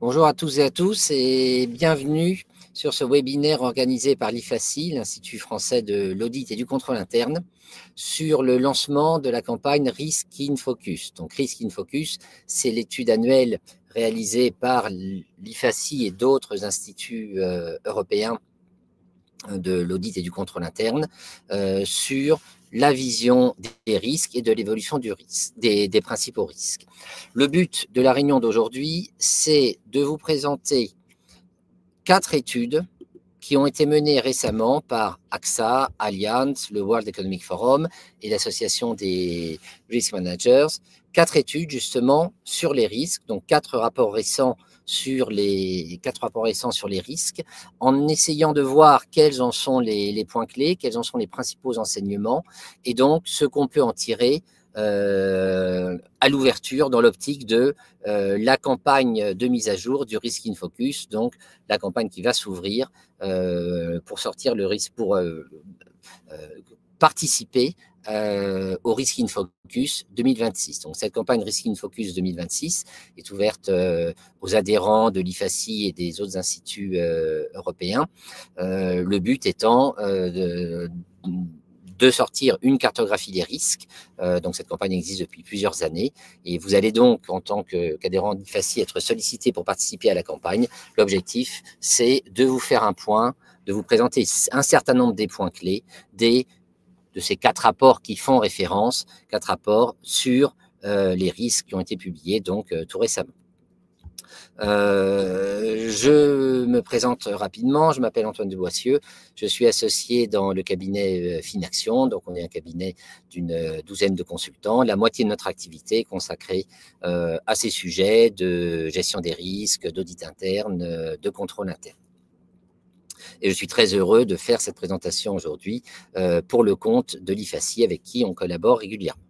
Bonjour à tous et à tous et bienvenue sur ce webinaire organisé par l'IFACI, l'Institut français de l'audit et du contrôle interne, sur le lancement de la campagne Risk in Focus. Donc Risk in Focus, c'est l'étude annuelle réalisée par l'IFACI et d'autres instituts européens de l'audit et du contrôle interne sur la vision des risques et de l'évolution du risque, des principaux risques. Le but de la réunion d'aujourd'hui, c'est de vous présenter 4 études qui ont été menées récemment par AXA, Allianz, le World Economic Forum et l'Association des Risk Managers. 4 études justement sur les risques, donc 4 rapports récents sur les risques, en essayant de voir quels en sont les points clés, quels en sont les principaux enseignements, et donc ce qu'on peut en tirer à l'ouverture dans l'optique de la campagne de mise à jour du Risk in Focus, donc la campagne qui va s'ouvrir pour sortir le risque, pour participer au Risk in Focus 2026. Donc cette campagne Risk in Focus 2026 est ouverte aux adhérents de l'IFACI et des autres instituts européens. Le but étant de sortir une cartographie des risques. Donc cette campagne existe depuis plusieurs années et vous allez donc, en tant qu'adhérent d'IFACI, être sollicité pour participer à la campagne. L'objectif, c'est de vous faire un point, de vous présenter un certain nombre des points clés de ces 4 rapports qui font référence, 4 rapports sur les risques qui ont été publiés donc tout récemment. Je me présente rapidement, je m'appelle Antoine de Boissieu, je suis associé dans le cabinet Finaction, donc on est un cabinet d'une douzaine de consultants. La moitié de notre activité est consacrée à ces sujets de gestion des risques, d'audit interne, de contrôle interne. Et je suis très heureux de faire cette présentation aujourd'hui pour le compte de l'IFACI avec qui on collabore régulièrement.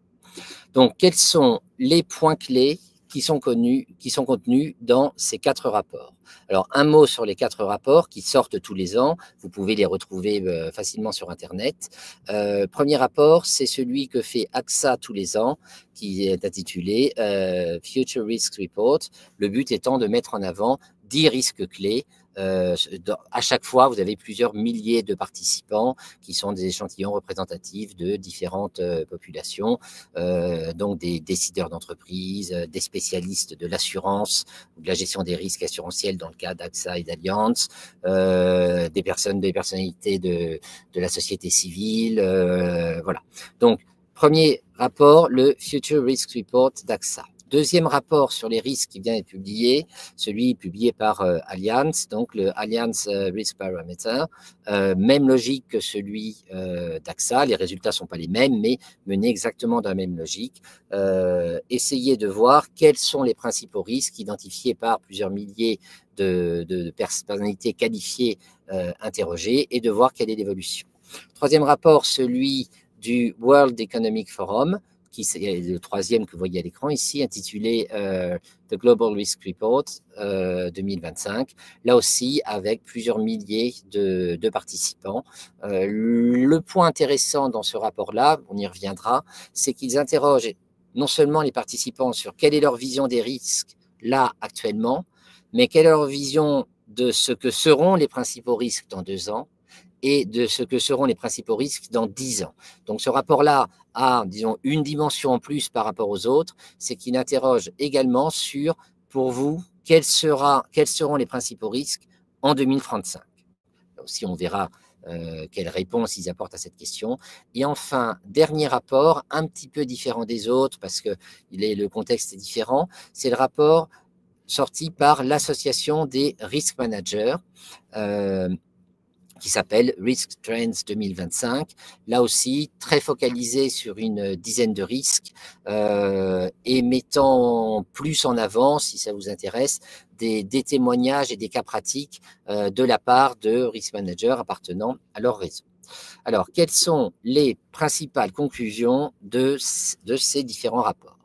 Donc, quels sont les points clés qui sont contenus dans ces 4 rapports? Alors, un mot sur les 4 rapports qui sortent tous les ans. Vous pouvez les retrouver facilement sur Internet. Premier rapport, c'est celui que fait AXA tous les ans, qui est intitulé Future Risk Report. Le but étant de mettre en avant 10 risques clés. À chaque fois, vous avez plusieurs milliers de participants qui sont des échantillons représentatifs de différentes populations, donc des décideurs d'entreprise, des spécialistes de l'assurance, de la gestion des risques assurantiels dans le cas d'AXA et d'Allianz, des personnalités de la société civile, voilà. Donc, premier rapport, le Future Risk Report d'AXA. Deuxième rapport sur les risques qui vient d'être publié, celui publié par Allianz, donc le Allianz Risk Parameter, même logique que celui d'AXA, les résultats ne sont pas les mêmes, mais menés exactement dans la même logique. Essayez de voir quels sont les principaux risques identifiés par plusieurs milliers de personnalités qualifiées interrogées et de voir quelle est l'évolution. Troisième rapport, celui du World Economic Forum, qui est le troisième que vous voyez à l'écran ici, intitulé The Global Risk Report 2025, là aussi avec plusieurs milliers de participants. Le point intéressant dans ce rapport-là, on y reviendra, c'est qu'ils interrogent non seulement les participants sur quelle est leur vision des risques là actuellement, mais quelle est leur vision de ce que seront les principaux risques dans 2 ans, et de ce que seront les principaux risques dans 10 ans. Donc ce rapport-là a, disons, une dimension en plus par rapport aux autres, c'est qu'il interroge également sur, pour vous, quels seront les principaux risques en 2035. Là aussi, on verra quelles réponses ils apportent à cette question. Et enfin, dernier rapport, un petit peu différent des autres, parce que le contexte est différent, c'est le rapport sorti par l'Association des Risk Managers, qui s'appelle Risk Trends 2025, là aussi très focalisé sur une dizaine de risques et mettant plus en avant, si ça vous intéresse, des témoignages et des cas pratiques de la part de risk managers appartenant à leur réseau. Alors, quelles sont les principales conclusions de ces différents rapports?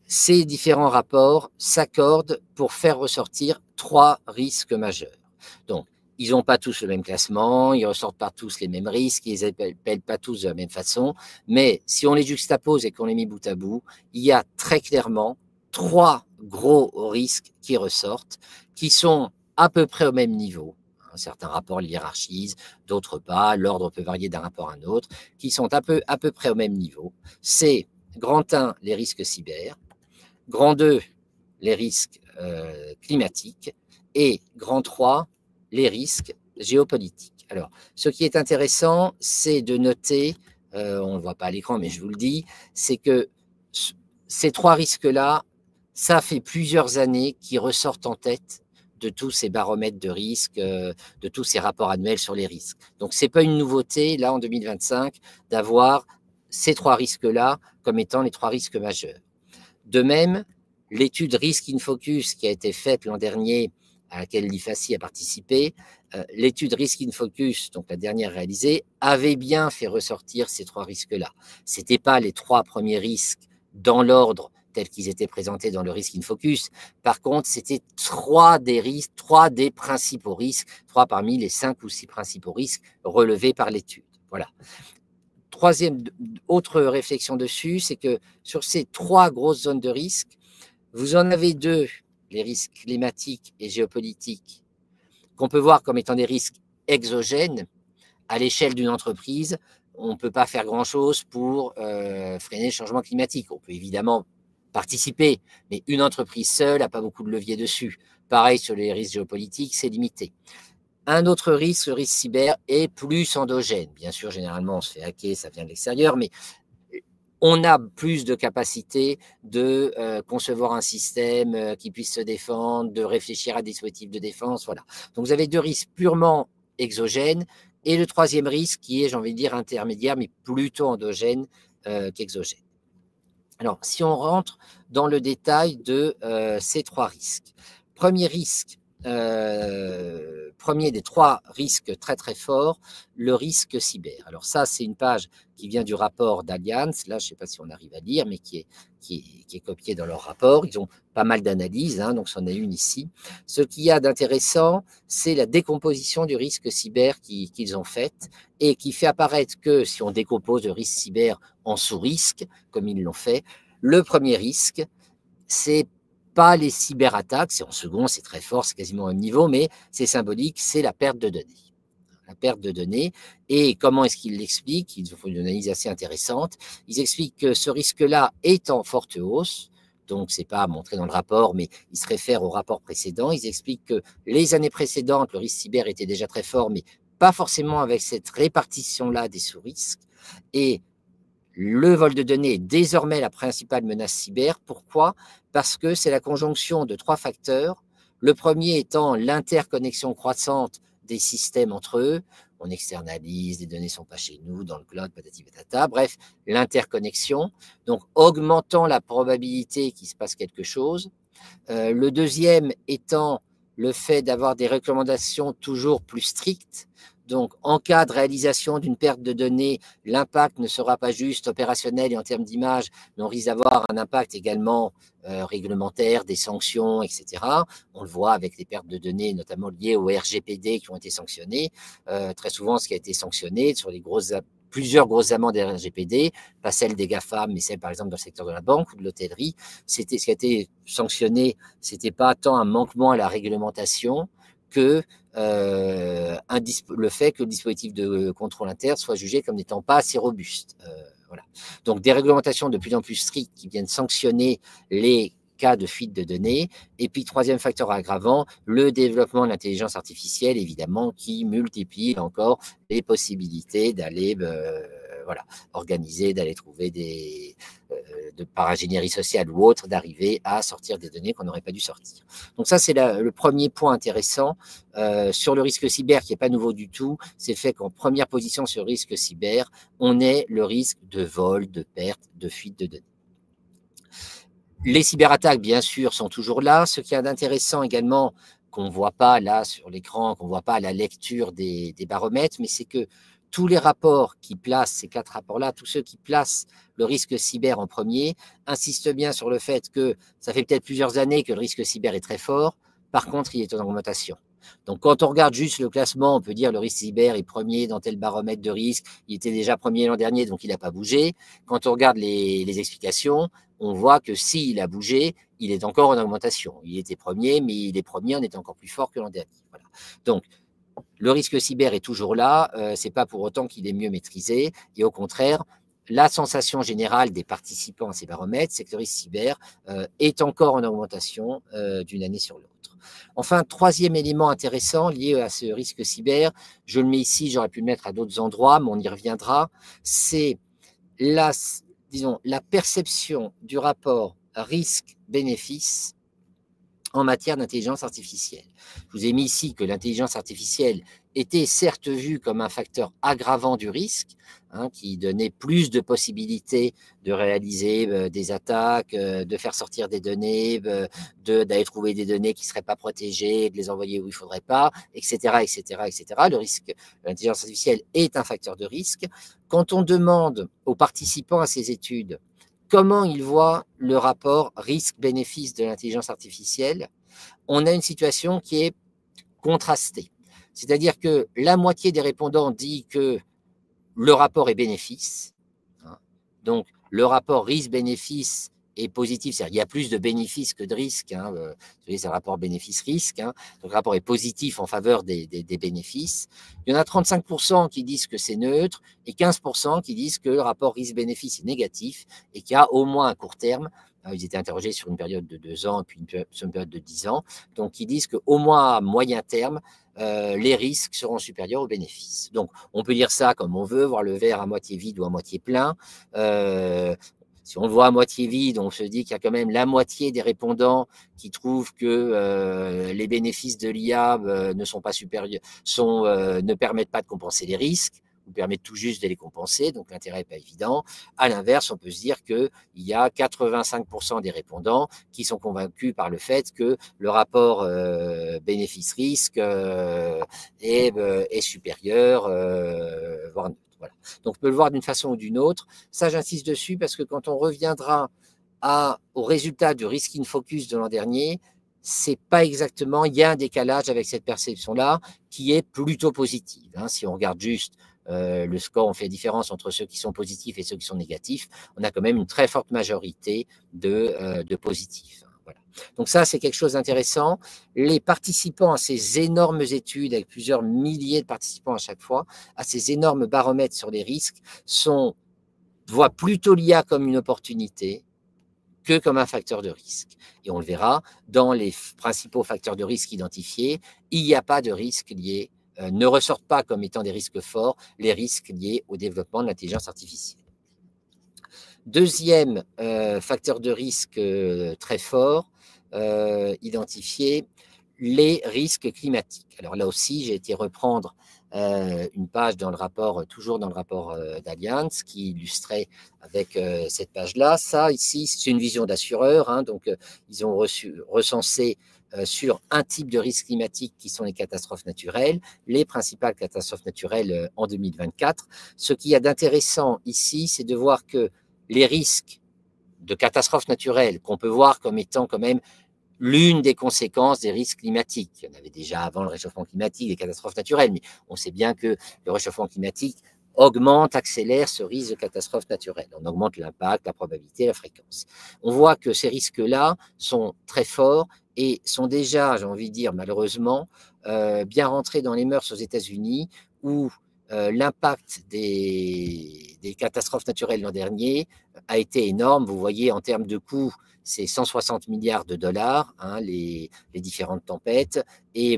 Ces différents rapports s'accordent pour faire ressortir 3 risques majeurs. Donc, ils n'ont pas tous le même classement, ils ne ressortent pas tous les mêmes risques, ils n'appellent pas tous de la même façon, mais si on les juxtapose et qu'on les met bout à bout, il y a très clairement 3 gros risques qui ressortent, qui sont à peu près au même niveau. Certains rapports les hiérarchisent, d'autres pas, l'ordre peut varier d'un rapport à un autre, qui sont à peu près au même niveau. C'est grand 1, les risques cyber, grand 2, les risques climatiques, et grand 3, les risques géopolitiques. Alors, ce qui est intéressant, c'est de noter, on ne le voit pas à l'écran, mais je vous le dis, c'est que ces 3 risques-là, ça fait plusieurs années qu'ils ressortent en tête de tous ces baromètres de risque, de tous ces rapports annuels sur les risques. Donc, ce n'est pas une nouveauté, là, en 2025, d'avoir ces 3 risques-là comme étant les 3 risques majeurs. De même, l'étude Risk in Focus qui a été faite l'an dernier, à laquelle l'IFACI a participé, l'étude Risk in Focus, donc la dernière réalisée, avait bien fait ressortir ces 3 risques-là. Ce n'étaient pas les 3 premiers risques dans l'ordre tels qu'ils étaient présentés dans le Risk in Focus. Par contre, c'était 3 des risques, 3 des principaux risques, 3 parmi les 5 ou 6 principaux risques relevés par l'étude. Voilà. Troisième, autre réflexion dessus, c'est que sur ces 3 grosses zones de risque, vous en avez 2, les risques climatiques et géopolitiques, qu'on peut voir comme étant des risques exogènes. À l'échelle d'une entreprise, on ne peut pas faire grand-chose pour freiner le changement climatique. On peut évidemment participer, mais une entreprise seule n'a pas beaucoup de levier dessus. Pareil sur les risques géopolitiques, c'est limité. Un autre risque, le risque cyber, est plus endogène. Bien sûr, généralement, on se fait hacker, ça vient de l'extérieur, mais on a plus de capacité de concevoir un système qui puisse se défendre, de réfléchir à des dispositifs de défense. Voilà. Donc, vous avez 2 risques purement exogènes et le 3e risque qui est, j'ai envie de dire, intermédiaire, mais plutôt endogène qu'exogène. Alors, si on rentre dans le détail de ces 3 risques. Premier risque, premier des 3 risques très très forts, le risque cyber. Alors ça, c'est une page qui vient du rapport d'Allianz, là je ne sais pas si on arrive à lire, mais qui est copiée dans leur rapport. Ils ont pas mal d'analyses, hein, donc c'en est une ici. Ce qu'il y a d'intéressant, c'est la décomposition du risque cyber qu'ils ont faite et qui fait apparaître que si on décompose le risque cyber en sous-risques, comme ils l'ont fait, le premier risque, c'est pas les cyberattaques, c'est en second, c'est très fort, c'est quasiment au même niveau, mais c'est symbolique, c'est la perte de données. La perte de données. Et comment est-ce qu'ils l'expliquent? Ils font une analyse assez intéressante. Ils expliquent que ce risque-là est en forte hausse, donc ce n'est pas montré dans le rapport, mais ils se réfèrent au rapport précédent. Ils expliquent que les années précédentes, le risque cyber était déjà très fort, mais pas forcément avec cette répartition-là des sous-risques. Et le vol de données est désormais la principale menace cyber. Pourquoi? Parce que c'est la conjonction de 3 facteurs. Le premier étant l'interconnexion croissante des systèmes entre eux. On externalise, les données ne sont pas chez nous, dans le cloud, patati patata. Bref, l'interconnexion, donc augmentant la probabilité qu'il se passe quelque chose. Le deuxième étant le fait d'avoir des recommandations toujours plus strictes. Donc, en cas de réalisation d'une perte de données, l'impact ne sera pas juste opérationnel et en termes d'image, mais on risque d'avoir un impact également réglementaire, des sanctions, etc. On le voit avec les pertes de données, notamment liées au RGPD qui ont été sanctionnées. Très souvent, ce qui a été sanctionné sur les plusieurs grosses amendes RGPD, pas celles des GAFA, mais celles par exemple dans le secteur de la banque ou de l'hôtellerie, c'était ce qui a été sanctionné, c'était pas tant un manquement à la réglementation que le fait que le dispositif de contrôle interne soit jugé comme n'étant pas assez robuste. Voilà. Donc des réglementations de plus en plus strictes qui viennent sanctionner les cas de fuite de données. Et puis, 3e facteur aggravant, le développement de l'intelligence artificielle, évidemment, qui multiplie encore les possibilités d'aller voilà, organiser, d'aller trouver par ingénierie sociale ou autre, d'arriver à sortir des données qu'on n'aurait pas dû sortir. Donc ça, c'est le premier point intéressant. Sur le risque cyber, qui n'est pas nouveau du tout, c'est fait qu'en première position sur le risque cyber, on est le risque de vol, de perte, de fuite de données. Les cyberattaques, bien sûr, sont toujours là. Ce qui est d'intéressant également, qu'on ne voit pas là sur l'écran, qu'on ne voit pas à la lecture des baromètres, mais c'est que tous les rapports qui placent, ces 4 rapports-là, tous ceux qui placent le risque cyber en premier, insistent bien sur le fait que ça fait peut-être plusieurs années que le risque cyber est très fort. Par contre, il est en augmentation. Donc, quand on regarde juste le classement, on peut dire le risque cyber est premier dans tel baromètre de risque. Il était déjà premier l'an dernier, donc il n'a pas bougé. Quand on regarde les explications, on voit que s'il a bougé, il est encore en augmentation. Il était premier, mais il est premier en étant encore plus fort que l'an dernier. Voilà. Donc, le risque cyber est toujours là. Ce n'est pas pour autant qu'il est mieux maîtrisé. Et au contraire, la sensation générale des participants à ces baromètres, c'est que le risque cyber est encore en augmentation d'une année sur l'autre. Enfin, troisième élément intéressant lié à ce risque cyber, je le mets ici, j'aurais pu le mettre à d'autres endroits, mais on y reviendra, c'est la perception du rapport risque-bénéfice en matière d'intelligence artificielle. Je vous ai mis ici que l'intelligence artificielle était certes vue comme un facteur aggravant du risque, qui donnait plus de possibilités de réaliser des attaques, de faire sortir des données, d'aller trouver des données qui ne seraient pas protégées, de les envoyer où il ne faudrait pas, etc., etc., etc. Le risque, l'intelligence artificielle est un facteur de risque. Quand on demande aux participants à ces études comment ils voient le rapport risque-bénéfice de l'intelligence artificielle, on a une situation qui est contrastée. C'est-à-dire que la moitié des répondants dit que le rapport est bénéfice. Donc, le rapport risque-bénéfice est positif, c'est-à-dire qu'il y a plus de bénéfices que de risques. C'est le rapport bénéfice-risque. Donc, le rapport est positif en faveur des bénéfices. Il y en a 35% qui disent que c'est neutre et 15% qui disent que le rapport risque-bénéfice est négatif et qu'il y a au moins à court terme, ils étaient interrogés sur une période de 2 ans et puis sur une période de 10 ans, donc ils disent qu'au moins à moyen terme, les risques seront supérieurs aux bénéfices. Donc, on peut dire ça comme on veut, voir le verre à moitié vide ou à moitié plein. Si on le voit à moitié vide, on se dit qu'il y a quand même la moitié des répondants qui trouvent que les bénéfices de l'IA ne sont pas supérieurs, ne permettent pas de compenser les risques, ou permettent tout juste de les compenser, donc l'intérêt n'est pas évident. À l'inverse, on peut se dire qu'il y a 85% des répondants qui sont convaincus par le fait que le rapport bénéfice-risque est supérieur, voire neutre. Voilà. Donc, on peut le voir d'une façon ou d'une autre. Ça, j'insiste dessus parce que quand on reviendra au résultat du Risk in Focus de l'an dernier, c'est pas exactement, il y a un décalage avec cette perception-là qui est plutôt positive. Si on regarde juste le score, on fait la différence entre ceux qui sont positifs et ceux qui sont négatifs, on a quand même une très forte majorité de positifs. Voilà. Donc ça, c'est quelque chose d'intéressant. Les participants à ces énormes études, avec plusieurs milliers de participants à chaque fois, à ces énormes baromètres sur les risques, voient plutôt l'IA comme une opportunité que comme un facteur de risque. Et on le verra, dans les principaux facteurs de risque identifiés, il n'y a pas de risques liés, ne ressortent pas comme étant des risques forts, les risques liés au développement de l'intelligence artificielle. Deuxième facteur de risque très fort, identifié, les risques climatiques. Alors là aussi, j'ai été reprendre une page dans le rapport, toujours dans le rapport d'Allianz, qui illustrait avec cette page-là. Ça, ici, c'est une vision d'assureur. Donc, ils ont recensé sur un type de risque climatique qui sont les catastrophes naturelles, les principales catastrophes naturelles en 2024. Ce qu'il y a d'intéressant ici, c'est de voir que les risques de catastrophes naturelles, qu'on peut voir comme étant quand même l'une des conséquences des risques climatiques. Il y en avait déjà avant le réchauffement climatique, les catastrophes naturelles, mais on sait bien que le réchauffement climatique augmente, accélère ce risque de catastrophe naturelle. On augmente l'impact, la probabilité, la fréquence. On voit que ces risques-là sont très forts et sont déjà, j'ai envie de dire malheureusement, bien rentrés dans les mœurs aux États-Unis, où l'impact des catastrophes naturelles l'an dernier a été énorme. Vous voyez, en termes de coûts, c'est 160 milliards de dollars, les différentes tempêtes, et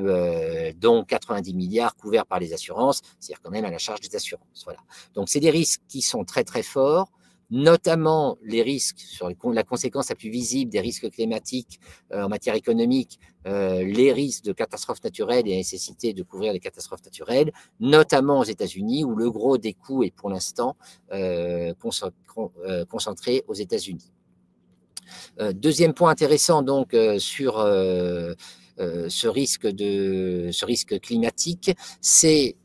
dont 90 milliards couverts par les assurances, c'est-à-dire quand même à la charge des assurances. Voilà. Donc, c'est des risques qui sont très, très forts, notamment les risques, sur la conséquence la plus visible des risques climatiques en matière économique, les risques de catastrophes naturelles et la nécessité de couvrir les catastrophes naturelles, notamment aux États-Unis, où le gros des coûts est pour l'instant concentré aux États-Unis. Deuxième point intéressant donc sur ce risque climatique, c'est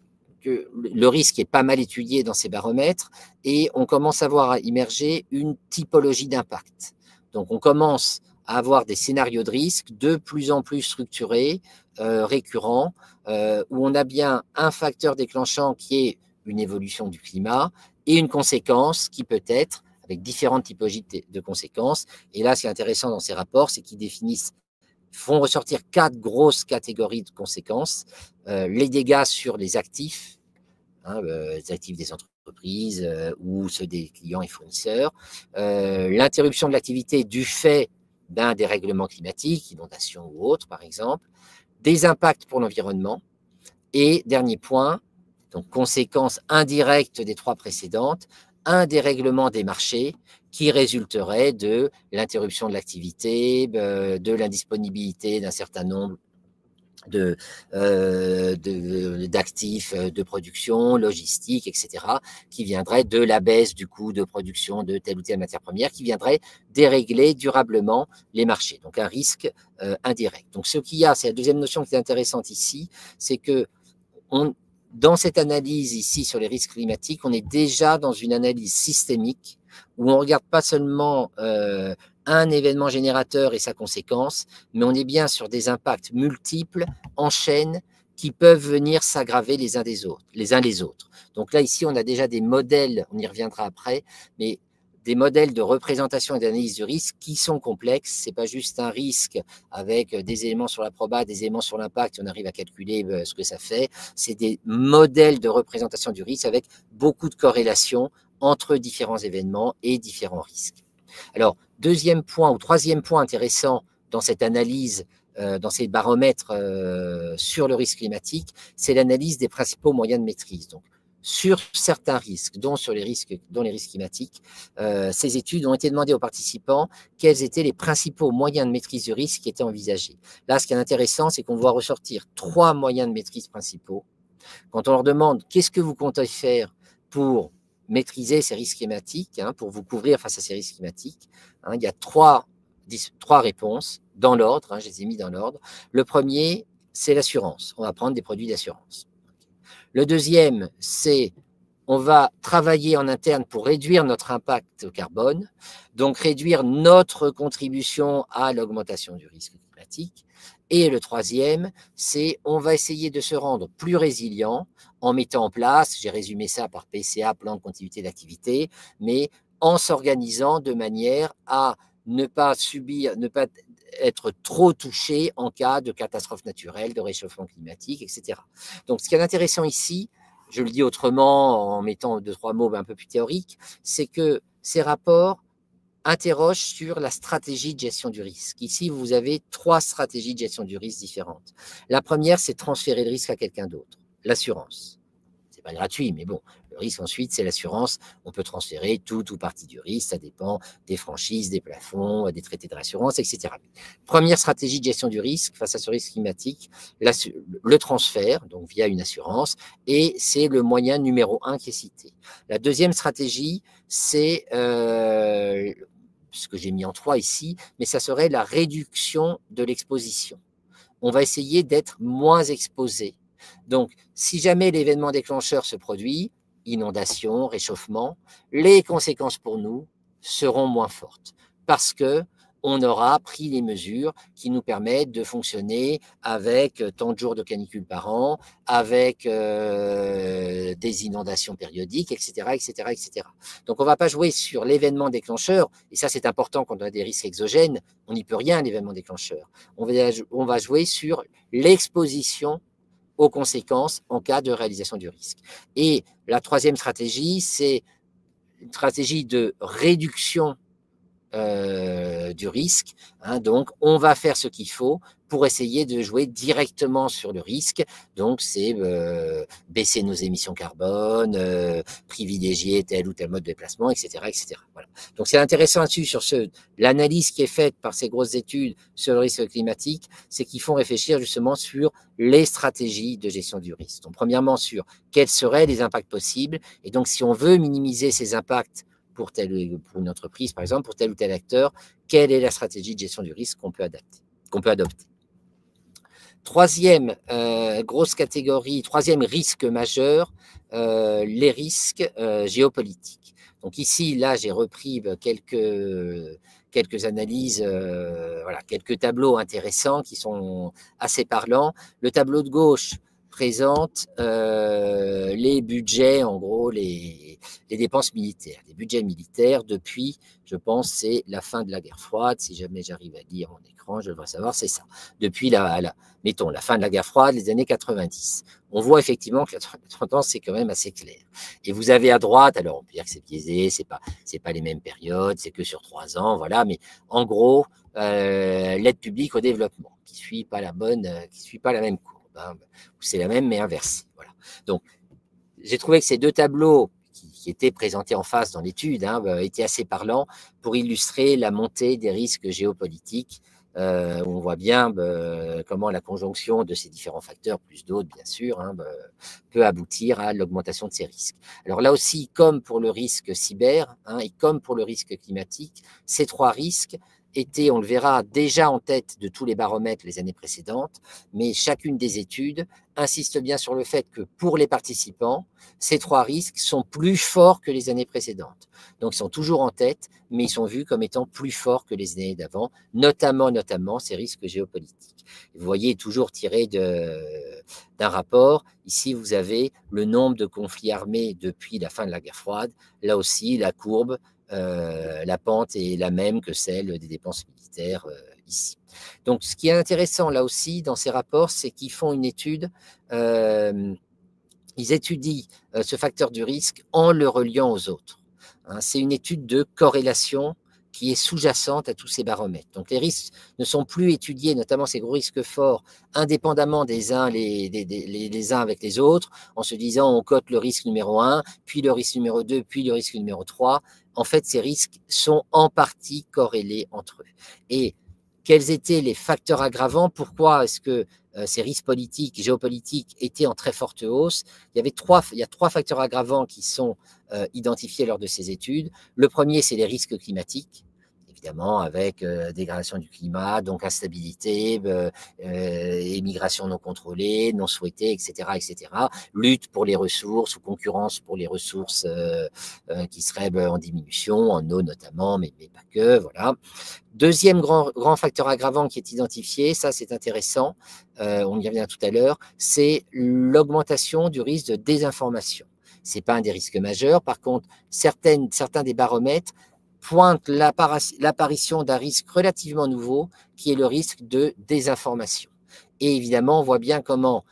que le risque est pas mal étudié dans ces baromètres et on commence à voir émerger une typologie d'impact. Donc on commence à avoir des scénarios de risque de plus en plus structurés, récurrents, où on a bien un facteur déclenchant qui est une évolution du climat et une conséquence qui peut être, avec différentes typologies de conséquences. Et là, ce qui est intéressant dans ces rapports, c'est qu'ils font ressortir 4 grosses catégories de conséquences. Les dégâts sur les actifs, les actifs des entreprises ou ceux des clients et fournisseurs, l'interruption de l'activité du fait d'un dérèglement climatique, inondation ou autre par exemple, des impacts pour l'environnement, et dernier point, donc conséquence indirecte des 3 précédentes, un dérèglement des marchés qui résulterait de l'interruption de l'activité, de l'indisponibilité d'un certain nombre d'actifs de production, logistique, etc., qui viendraient de la baisse du coût de production de telle ou telle matière première, qui viendrait dérégler durablement les marchés. Donc un risque indirect. Donc ce qu'il y a, c'est la deuxième notion qui est intéressante ici, c'est que dans cette analyse ici sur les risques climatiques, on est déjà dans une analyse systémique où on ne regarde pas seulement un événement générateur et sa conséquence, mais on est bien sur des impacts multiples en chaîne qui peuvent venir s'aggraver les uns les autres. Donc là, ici, on a déjà des modèles, on y reviendra après, mais des modèles de représentation et d'analyse du risque qui sont complexes. Ce n'est pas juste un risque avec des éléments sur la proba, des éléments sur l'impact, on arrive à calculer ce que ça fait. C'est des modèles de représentation du risque avec beaucoup de corrélations entre différents événements et différents risques. Alors, deuxième point ou troisième point intéressant dans cette analyse, dans ces baromètres sur le risque climatique, c'est l'analyse des principaux moyens de maîtrise. Donc, sur certains risques, dont les risques climatiques, ces études ont été demandées aux participants quels étaient les principaux moyens de maîtrise du risque qui étaient envisagés. Là, ce qui est intéressant, c'est qu'on voit ressortir 3 moyens de maîtrise principaux. Quand on leur demande qu'est-ce que vous comptez faire pour maîtriser ces risques climatiques, pour vous couvrir face à ces risques climatiques, il y a trois réponses dans l'ordre, je les ai mis dans l'ordre. Le premier, c'est l'assurance. On va prendre des produits d'assurance. Le deuxième, c'est on va travailler en interne pour réduire notre impact carbone, donc réduire notre contribution à l'augmentation du risque climatique. Et le troisième, c'est on va essayer de se rendre plus résilient en mettant en place, j'ai résumé ça par PCA, plan de continuité d'activité, mais en s'organisant de manière à ne pas être trop touché en cas de catastrophe naturelle, de réchauffement climatique, etc. Donc, ce qui est intéressant ici, je le dis autrement en mettant 2-3 mots un peu plus théoriques, c'est que ces rapports interrogent sur la stratégie de gestion du risque. Ici, vous avez 3 stratégies de gestion du risque différentes. La première, c'est transférer le risque à quelqu'un d'autre, l'assurance. Ce n'est pas gratuit, mais bon, le risque ensuite, c'est l'assurance. On peut transférer tout ou partie du risque, ça dépend des franchises, des plafonds, des traités de réassurance, etc. Première stratégie de gestion du risque face à ce risque climatique, le transfert, donc via une assurance, et c'est le moyen numéro 1 qui est cité. La deuxième stratégie, c'est ce que j'ai mis en 3 ici, mais ça serait la réduction de l'exposition. On va essayer d'être moins exposé. Donc, si jamais l'événement déclencheur se produit, inondation, réchauffement, les conséquences pour nous seront moins fortes parce que on aura pris les mesures qui nous permettent de fonctionner avec tant de jours de canicule par an, avec des inondations périodiques, etc., etc., etc. Donc, on ne va pas jouer sur l'événement déclencheur, et ça, c'est important quand on a des risques exogènes, on n'y peut rien, l'événement déclencheur. On va jouer sur l'exposition aux conséquences en cas de réalisation du risque. Et la troisième stratégie, c'est une stratégie de réduction du risque. Donc, on va faire ce qu'il faut pour essayer de jouer directement sur le risque. Donc, c'est baisser nos émissions carbone, privilégier tel ou tel mode de déplacement, etc. etc. Voilà. Donc, c'est intéressant là-dessus sur l'analyse qui est faite par ces grosses études sur le risque climatique, c'est qu'ils font réfléchir justement sur les stratégies de gestion du risque. Donc, premièrement, sur quels seraient les impacts possibles. Et donc, si on veut minimiser ces impacts pour une entreprise, par exemple, pour tel ou tel acteur, quelle est la stratégie de gestion du risque qu'on peut adopter. Troisième grosse catégorie, troisième risque majeur, les risques géopolitiques. Donc ici, là, j'ai repris quelques quelques analyses, voilà, quelques tableaux intéressants qui sont assez parlants. Le tableau de gauche présente les budgets, en gros, les dépenses militaires. Les budgets militaires depuis, je pense, c'est la fin de la guerre froide. Si jamais j'arrive à lire mon écran, je devrais savoir, c'est ça. Depuis mettons, la fin de la guerre froide, les années 90. On voit effectivement que la tendance, c'est quand même assez clair. Et vous avez à droite, alors on peut dire que c'est biaisé, c'est pas les mêmes périodes, c'est que sur 3 ans, voilà, mais en gros, l'aide publique au développement, qui suit pas la même courbe, hein, c'est la même mais inversée, voilà. Donc, j'ai trouvé que ces deux tableaux qui étaient présentés en face dans l'étude étaient assez parlants pour illustrer la montée des risques géopolitiques. On voit bien comment la conjonction de ces différents facteurs, plus d'autres bien sûr, peut aboutir à l'augmentation de ces risques. Alors là aussi, comme pour le risque cyber et comme pour le risque climatique, ces 3 risques étaient, on le verra, déjà en tête de tous les baromètres les années précédentes, mais chacune des études insiste bien sur le fait que pour les participants, ces 3 risques sont plus forts que les années précédentes. Donc, ils sont toujours en tête, mais ils sont vus comme étant plus forts que les années d'avant, notamment ces risques géopolitiques. Vous voyez, toujours tiré d'un rapport, ici, vous avez le nombre de conflits armés depuis la fin de la guerre froide. Là aussi, la courbe, la pente est la même que celle des dépenses militaires ici. Donc, ce qui est intéressant là aussi dans ces rapports, c'est qu'ils font une étude, ils étudient ce facteur du risque en le reliant aux autres. C'est une étude de corrélation qui est sous-jacente à tous ces baromètres. Donc, les risques ne sont plus étudiés, notamment ces gros risques forts, indépendamment des uns les uns avec les autres, en se disant on cote le risque numéro 1, puis le risque numéro 2, puis le risque numéro 3. En fait, ces risques sont en partie corrélés entre eux. Et quels étaient les facteurs aggravants? Pourquoi est-ce que ces risques politiques, géopolitiques étaient en très forte hausse? Il y a 3 facteurs aggravants qui sont identifiés lors de ces études. Le premier, c'est les risques climatiques, évidemment, avec dégradation du climat, donc instabilité, émigration non contrôlée, non souhaitée, etc., etc. Lutte pour les ressources ou concurrence pour les ressources qui seraient en diminution, en eau notamment, mais pas que, voilà. Deuxième grand facteur aggravant qui est identifié, ça c'est intéressant, on y revient tout à l'heure, c'est l'augmentation du risque de désinformation. Ce n'est pas un des risques majeurs, par contre, certains des baromètres pointent l'apparition d'un risque relativement nouveau, qui est le risque de désinformation. Et évidemment, on voit bien comment,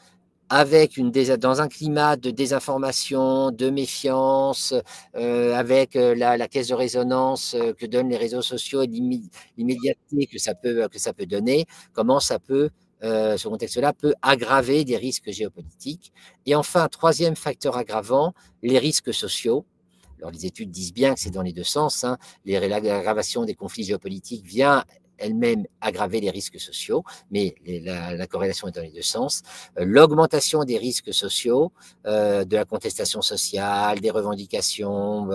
dans un climat de désinformation, de méfiance, avec la caisse de résonance que donnent les réseaux sociaux et l'immédiateté que ça peut donner, comment ça peut, ce contexte-là peut aggraver des risques géopolitiques. Et enfin, troisième facteur aggravant, les risques sociaux. Alors, les études disent bien que c'est dans les deux sens. L'aggravation des conflits géopolitiques vient elle-même aggraver les risques sociaux, mais la corrélation est dans les deux sens. L'augmentation des risques sociaux, de la contestation sociale, des revendications,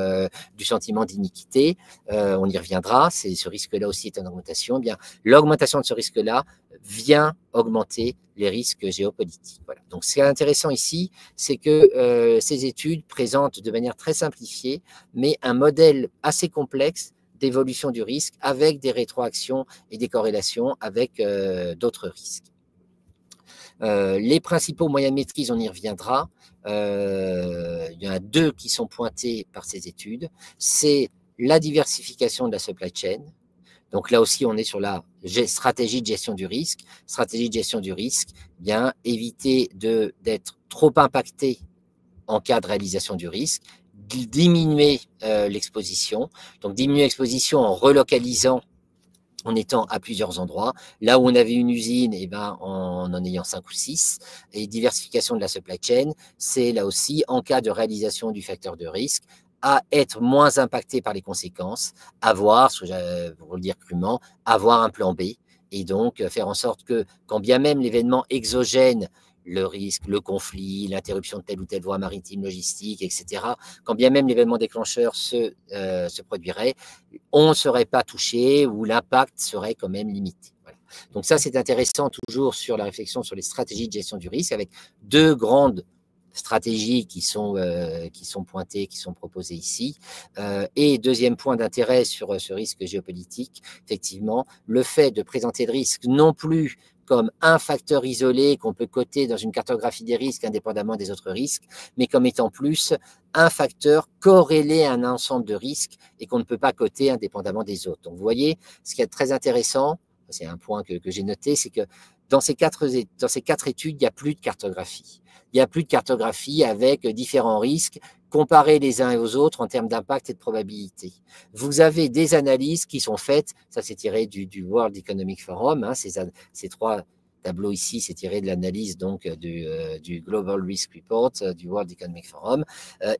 du sentiment d'iniquité, on y reviendra, ce risque-là aussi est en augmentation. Eh bien, l'augmentation de ce risque-là vient augmenter les risques géopolitiques. Voilà. Donc, ce qui est intéressant ici, c'est que ces études présentent de manière très simplifiée, mais un modèle assez complexe d'évolution du risque avec des rétroactions et des corrélations avec d'autres risques. Les principaux moyens de maîtrise, on y reviendra. Il y en a 2 qui sont pointés par ces études. C'est la diversification de la supply chain. Donc là aussi, on est sur la stratégie de gestion du risque. Stratégie de gestion du risque, bien éviter d'être trop impacté en cas de réalisation du risque, diminuer l'exposition. Donc, diminuer l'exposition en relocalisant, en étant à plusieurs endroits. Là où on avait une usine, en ayant 5 ou 6. Et diversification de la supply chain, c'est là aussi, en cas de réalisation du facteur de risque, à être moins impacté par les conséquences, pour le dire crûment, avoir un plan B. Et donc, faire en sorte que, quand bien même l'événement exogène, le risque, le conflit, l'interruption de telle ou telle voie maritime, logistique, etc., quand bien même l'événement déclencheur se produirait, on ne serait pas touché ou l'impact serait quand même limité. Voilà. Donc ça, c'est intéressant toujours sur la réflexion sur les stratégies de gestion du risque, avec 2 grandes stratégies qui sont pointées, qui sont proposées ici. Et deuxième point d'intérêt sur ce risque géopolitique, effectivement, le fait de présenter le risque non plus comme un facteur isolé qu'on peut coter dans une cartographie des risques indépendamment des autres risques, mais comme étant plus un facteur corrélé à un ensemble de risques et qu'on ne peut pas coter indépendamment des autres. Donc vous voyez, ce qui est très intéressant, c'est un point que j'ai noté, c'est que dans ces quatre études, il n'y a plus de cartographie. Il n'y a plus de cartographie avec différents risques comparés les uns aux autres en termes d'impact et de probabilité. Vous avez des analyses qui sont faites, ça c'est tiré du World Economic Forum, hein, ces trois tableaux ici, c'est tiré de l'analyse donc du Global Risk Report du World Economic Forum.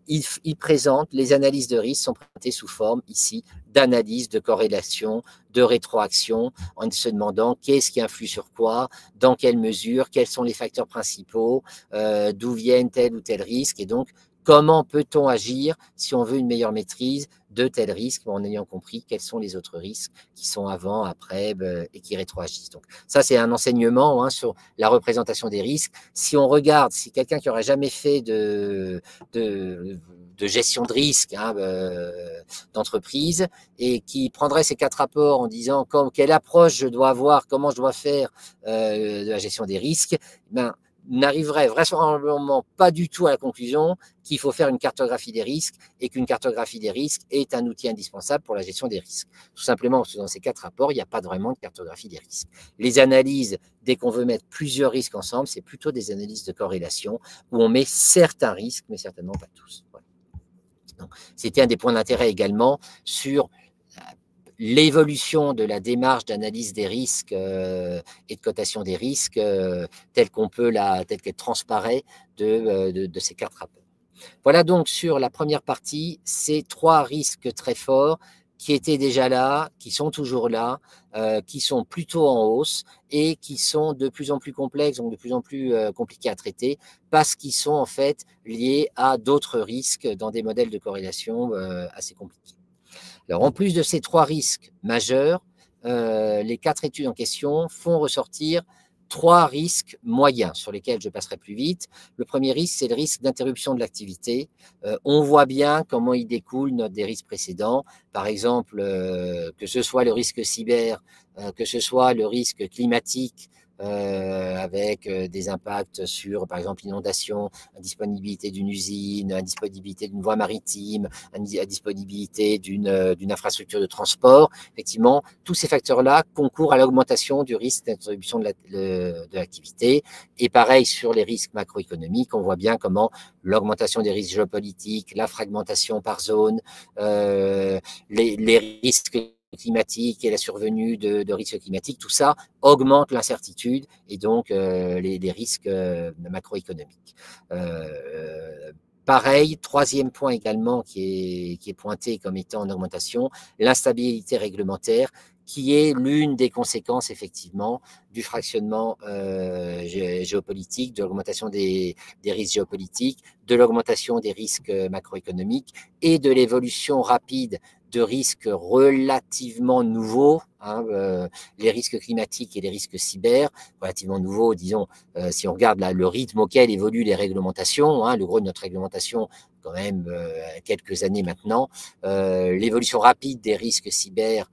Il présente, les analyses de risque sont présentées sous forme ici d'analyse, de corrélation, de rétroaction, en se demandant qu'est-ce qui influe sur quoi, dans quelle mesure, quels sont les facteurs principaux, d'où viennent tel ou tel risque, et donc comment peut-on agir si on veut une meilleure maîtrise de tels risques en ayant compris quels sont les autres risques qui sont avant, après et qui rétroagissent. Donc ça, c'est un enseignement hein, sur la représentation des risques. Si on regarde, si quelqu'un qui n'aurait jamais fait de gestion de risque hein, d'entreprise et qui prendrait ces 4 rapports en disant quelle approche je dois avoir, comment je dois faire de la gestion des risques, ben, n'arriverait vraisemblablement pas du tout à la conclusion qu'il faut faire une cartographie des risques et qu'une cartographie des risques est un outil indispensable pour la gestion des risques. Tout simplement parce que dans ces 4 rapports, il n'y a pas vraiment de cartographie des risques. Les analyses, dès qu'on veut mettre plusieurs risques ensemble, c'est plutôt des analyses de corrélation où on met certains risques, mais certainement pas tous. Voilà. C'était un des points d'intérêt également sur l'évolution de la démarche d'analyse des risques et de cotation des risques telle qu'elle transparaît de ces 4 rapports. Voilà donc sur la première partie, ces 3 risques très forts qui étaient déjà là, qui sont toujours là, qui sont plutôt en hausse et qui sont de plus en plus complexes, donc de plus en plus compliqués à traiter, parce qu'ils sont en fait liés à d'autres risques dans des modèles de corrélation assez compliqués. Alors, en plus de ces 3 risques majeurs, les 4 études en question font ressortir 3 risques moyens sur lesquels je passerai plus vite. Le premier risque, c'est le risque d'interruption de l'activité. On voit bien comment il découle des risques précédents. Par exemple, que ce soit le risque cyber, que ce soit le risque climatique, avec des impacts sur, par exemple, l'inondation, indisponibilité d'une usine, indisponibilité d'une voie maritime, indisponibilité d'une infrastructure de transport. Effectivement, tous ces facteurs-là concourent à l'augmentation du risque d'interruption de l'activité. Et pareil sur les risques macroéconomiques, on voit bien comment l'augmentation des risques géopolitiques, la fragmentation par zone, les risques climatique et la survenue de risques climatiques, tout ça augmente l'incertitude et donc les risques macroéconomiques. Pareil, troisième point également qui est pointé comme étant en augmentation, l'instabilité réglementaire, qui est l'une des conséquences effectivement du fractionnement géopolitique, de l'augmentation des risques géopolitiques, de l'augmentation des risques macroéconomiques et de l'évolution rapide de risques relativement nouveaux, hein, les risques climatiques et les risques cyber, relativement nouveaux, disons, si on regarde là, le rythme auquel évoluent les réglementations, hein, le gros de notre réglementation, quand même quelques années maintenant, l'évolution rapide des risques cyber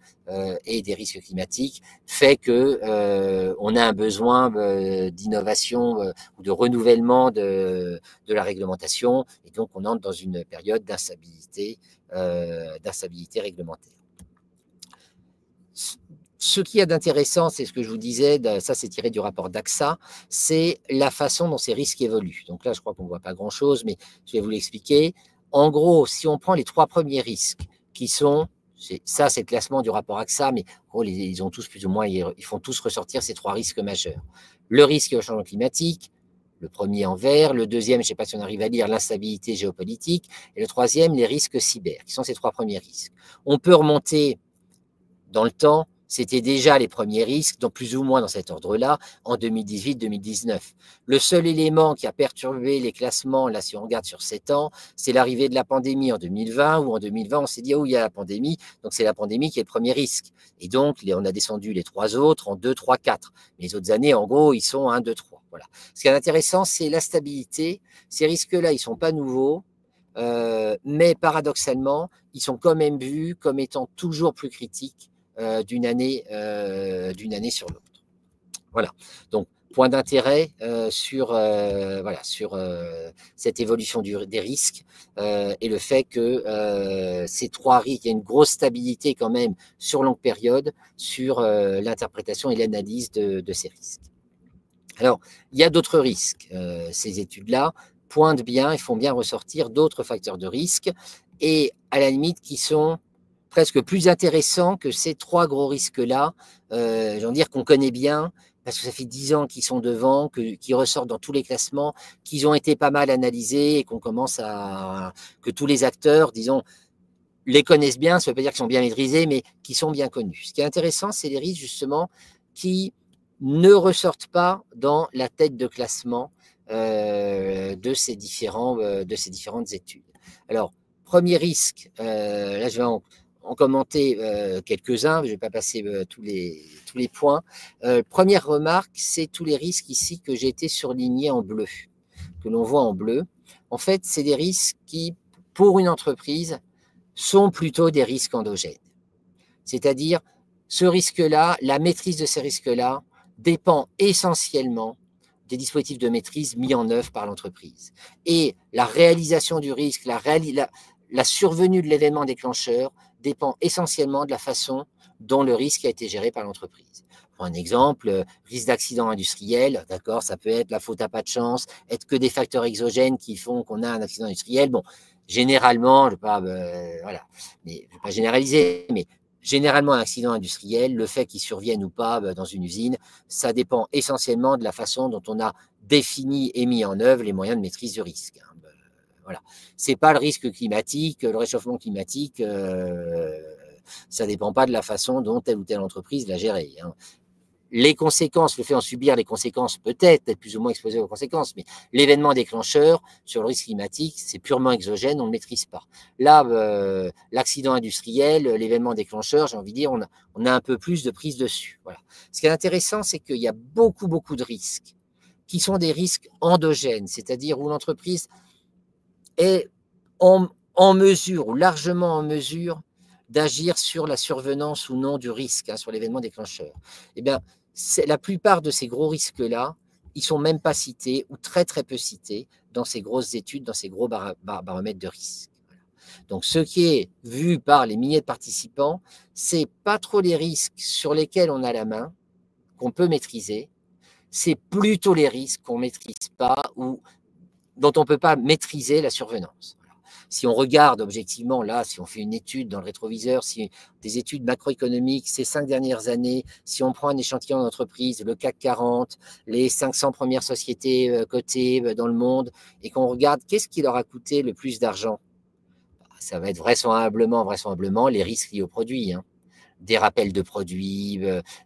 et des risques climatiques fait que on a un besoin d'innovation ou de renouvellement de la réglementation, et donc on entre dans une période d'instabilité réglementaire. Ce qui est d'intéressant, c'est ce que je vous disais, ça c'est tiré du rapport d'AXA, c'est la façon dont ces risques évoluent. Donc là, je crois qu'on ne voit pas grand-chose, mais je vais vous l'expliquer. En gros, si on prend les 3 premiers risques, qui sont, ça c'est le classement du rapport AXA, mais en gros, ils ont tous plus ou moins, ils font tous ressortir ces 3 risques majeurs. Le risque au changement climatique, le premier en vert, le deuxième, je ne sais pas si on arrive à lire, l'instabilité géopolitique, et le troisième, les risques cyber, qui sont ces 3 premiers risques. On peut remonter dans le temps, C'était déjà les premiers risques, donc plus ou moins dans cet ordre-là, en 2018-2019. Le seul élément qui a perturbé les classements, là, si on regarde sur 7 ans, c'est l'arrivée de la pandémie en 2020, où en 2020, on s'est dit, oh, il y a la pandémie, donc c'est la pandémie qui est le premier risque. Et donc, on a descendu les 3 autres en 2, 3, 4. Les autres années, en gros, ils sont 1, 2, 3. Voilà. Ce qui est intéressant, c'est la stabilité. Ces risques-là, ils ne sont pas nouveaux. Mais paradoxalement, ils sont quand même vus comme étant toujours plus critiques d'une année sur l'autre. Voilà. Donc, point d'intérêt sur cette évolution des risques et le fait que ces 3 risques, il y a une grosse stabilité quand même sur longue période sur l'interprétation et l'analyse de ces risques. Alors, il y a d'autres risques. Ces études-là pointent bien et font bien ressortir d'autres facteurs de risque et à la limite qui sont presque plus intéressants que ces 3 gros risques-là, j'en dire qu'on connaît bien, parce que ça fait 10 ans qu'ils sont devant, qu'ils ressortent dans tous les classements, qu'ils ont été pas mal analysés et qu'on commence que tous les acteurs, disons, les connaissent bien, ça ne veut pas dire qu'ils sont bien maîtrisés, mais qui sont bien connus. Ce qui est intéressant, c'est les risques justement qui ne ressortent pas dans la tête de classement de ces différentes études. Alors, premier risque, là je vais en commenter quelques-uns, je ne vais pas passer tous les points. Première remarque, c'est tous les risques ici que j'ai été surlignés en bleu, que l'on voit en bleu. En fait, c'est des risques qui, pour une entreprise, sont plutôt des risques endogènes. C'est-à-dire, ce risque-là, la maîtrise de ces risques-là, dépend essentiellement des dispositifs de maîtrise mis en œuvre par l'entreprise. Et la réalisation du risque, la survenue de l'événement déclencheur dépend essentiellement de la façon dont le risque a été géré par l'entreprise. Pour un exemple, risque d'accident industriel, d'accord, ça peut être la faute à pas de chance, être que des facteurs exogènes qui font qu'on a un accident industriel. Bon, généralement, je ne vais pas généraliser, mais généralement, un accident industriel, le fait qu'il survienne ou pas dans une usine, ça dépend essentiellement de la façon dont on a défini et mis en œuvre les moyens de maîtrise du risque. Voilà. Ce n'est pas le risque climatique, le réchauffement climatique, ça ne dépend pas de la façon dont telle ou telle entreprise l'a géré. Les conséquences, le fait d'en subir les conséquences, peut-être plus ou moins exposé aux conséquences, mais l'événement déclencheur sur le risque climatique, c'est purement exogène, on ne le maîtrise pas. Là, l'accident industriel, l'événement déclencheur, j'ai envie de dire, on a un peu plus de prise dessus. Voilà. Ce qui est intéressant, c'est qu'il y a beaucoup de risques qui sont des risques endogènes, c'est-à-dire où l'entreprise est en mesure, ou largement en mesure, d'agir sur la survenance ou non du risque, sur l'événement déclencheur. Eh bien, la plupart de ces gros risques-là, ils ne sont même pas cités ou très peu cités dans ces grosses études, dans ces gros baromètres de risque. Donc, ce qui est vu par les milliers de participants, c'est pas trop les risques sur lesquels on a la main, qu'on peut maîtriser, c'est plutôt les risques qu'on ne maîtrise pas ou dont on ne peut pas maîtriser la survenance. Si on regarde objectivement, là, si on fait une étude dans le rétroviseur, si des études macroéconomiques ces 5 dernières années, si on prend un échantillon d'entreprises, le CAC 40, les 500 premières sociétés cotées dans le monde, et qu'on regarde qu'est-ce qui leur a coûté le plus d'argent, ça va être vraisemblablement les risques liés aux produits. Des rappels de produits,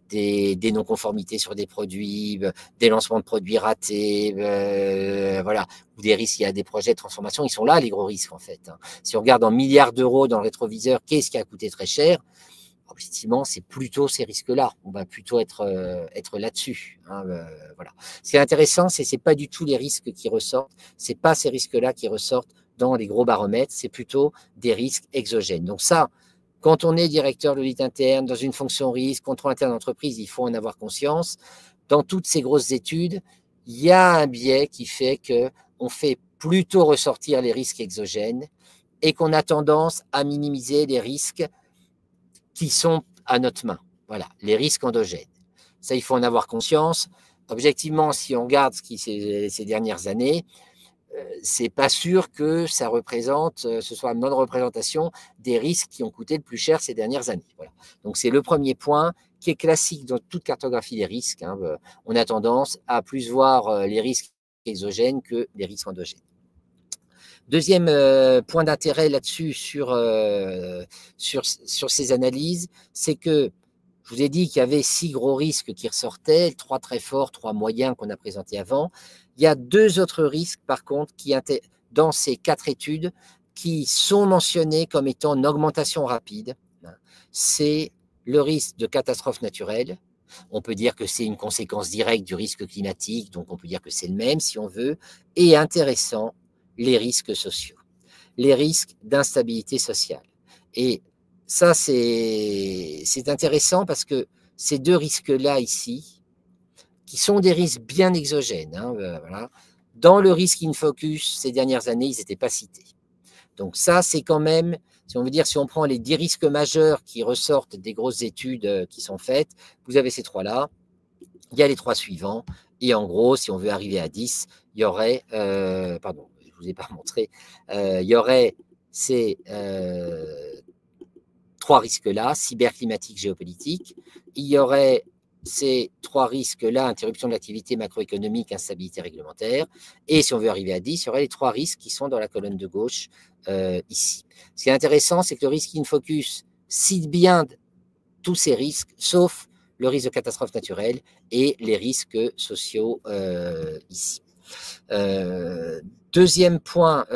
des non-conformités sur des produits, des lancements de produits ratés, voilà, ou des risques, il y a des projets de transformation, ils sont là les gros risques en fait. Si on regarde en milliards d'euros dans le rétroviseur, qu'est-ce qui a coûté très cher? Objectivement, c'est plutôt ces risques-là. On va plutôt être là-dessus. Voilà. Ce qui est intéressant, c'est pas du tout les risques qui ressortent, c'est pas ces risques-là qui ressortent dans les gros baromètres, c'est plutôt des risques exogènes. Donc ça, quand on est directeur de l'audit interne, dans une fonction risque, contrôle interne d'entreprise, il faut en avoir conscience. Dans toutes ces grosses études, il y a un biais qui fait qu'on fait plutôt ressortir les risques exogènes et qu'on a tendance à minimiser les risques qui sont à notre main. Voilà, les risques endogènes. Ça, il faut en avoir conscience. Objectivement, si on regarde ces dernières années, c'est pas sûr que ça représente, ce soit une bonne représentation des risques qui ont coûté le plus cher ces dernières années. Voilà. Donc c'est le premier point qui est classique dans toute cartographie des risques. On a tendance à plus voir les risques exogènes que les risques endogènes. Deuxième point d'intérêt là-dessus sur ces analyses, c'est que Je vous ai dit qu'il y avait 6 gros risques qui ressortaient, 3 très forts, 3 moyens qu'on a présentés avant. Il y a 2 autres risques, par contre, dans ces 4 études, qui sont mentionnés comme étant une augmentation rapide. C'est le risque de catastrophe naturelle. On peut dire que c'est une conséquence directe du risque climatique, donc on peut dire que c'est le même si on veut. Et intéressant, les risques sociaux, les risques d'instabilité sociale. Et ça, c'est intéressant parce que ces 2 risques-là ici, qui sont des risques bien exogènes, hein, voilà, dans le risk in focus ces dernières années, ils n'étaient pas cités. Donc ça, c'est quand même, si on veut dire, si on prend les 10 risques majeurs qui ressortent des grosses études qui sont faites, vous avez ces 3-là, il y a les 3 suivants, et en gros, si on veut arriver à 10, il y aurait, pardon, je ne vous ai pas montré, il y aurait ces 3 risques-là, cyberclimatique, géopolitique, il y aurait ces 3 risques-là, interruption de l'activité macroéconomique, instabilité réglementaire, et si on veut arriver à 10, il y aurait les 3 risques qui sont dans la colonne de gauche ici. Ce qui est intéressant, c'est que le risk in focus cite bien tous ces risques, sauf le risque de catastrophe naturelle et les risques sociaux ici. Deuxième point,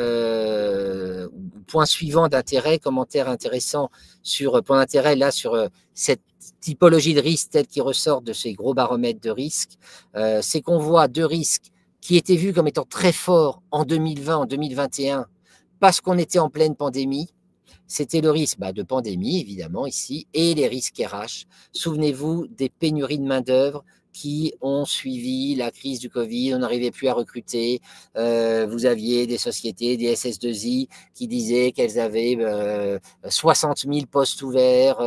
point suivant d'intérêt, commentaire intéressant sur point d'intérêt là sur cette typologie de risque telle qui ressort de ces gros baromètres de risque, c'est qu'on voit 2 risques qui étaient vus comme étant très forts en 2020, en 2021, parce qu'on était en pleine pandémie. C'était le risque de pandémie, évidemment, ici, et les risques RH. Souvenez-vous des pénuries de main-d'œuvre qui ont suivi la crise du Covid, on n'arrivait plus à recruter. Vous aviez des sociétés, des SS2I, qui disaient qu'elles avaient 60 000 postes ouverts,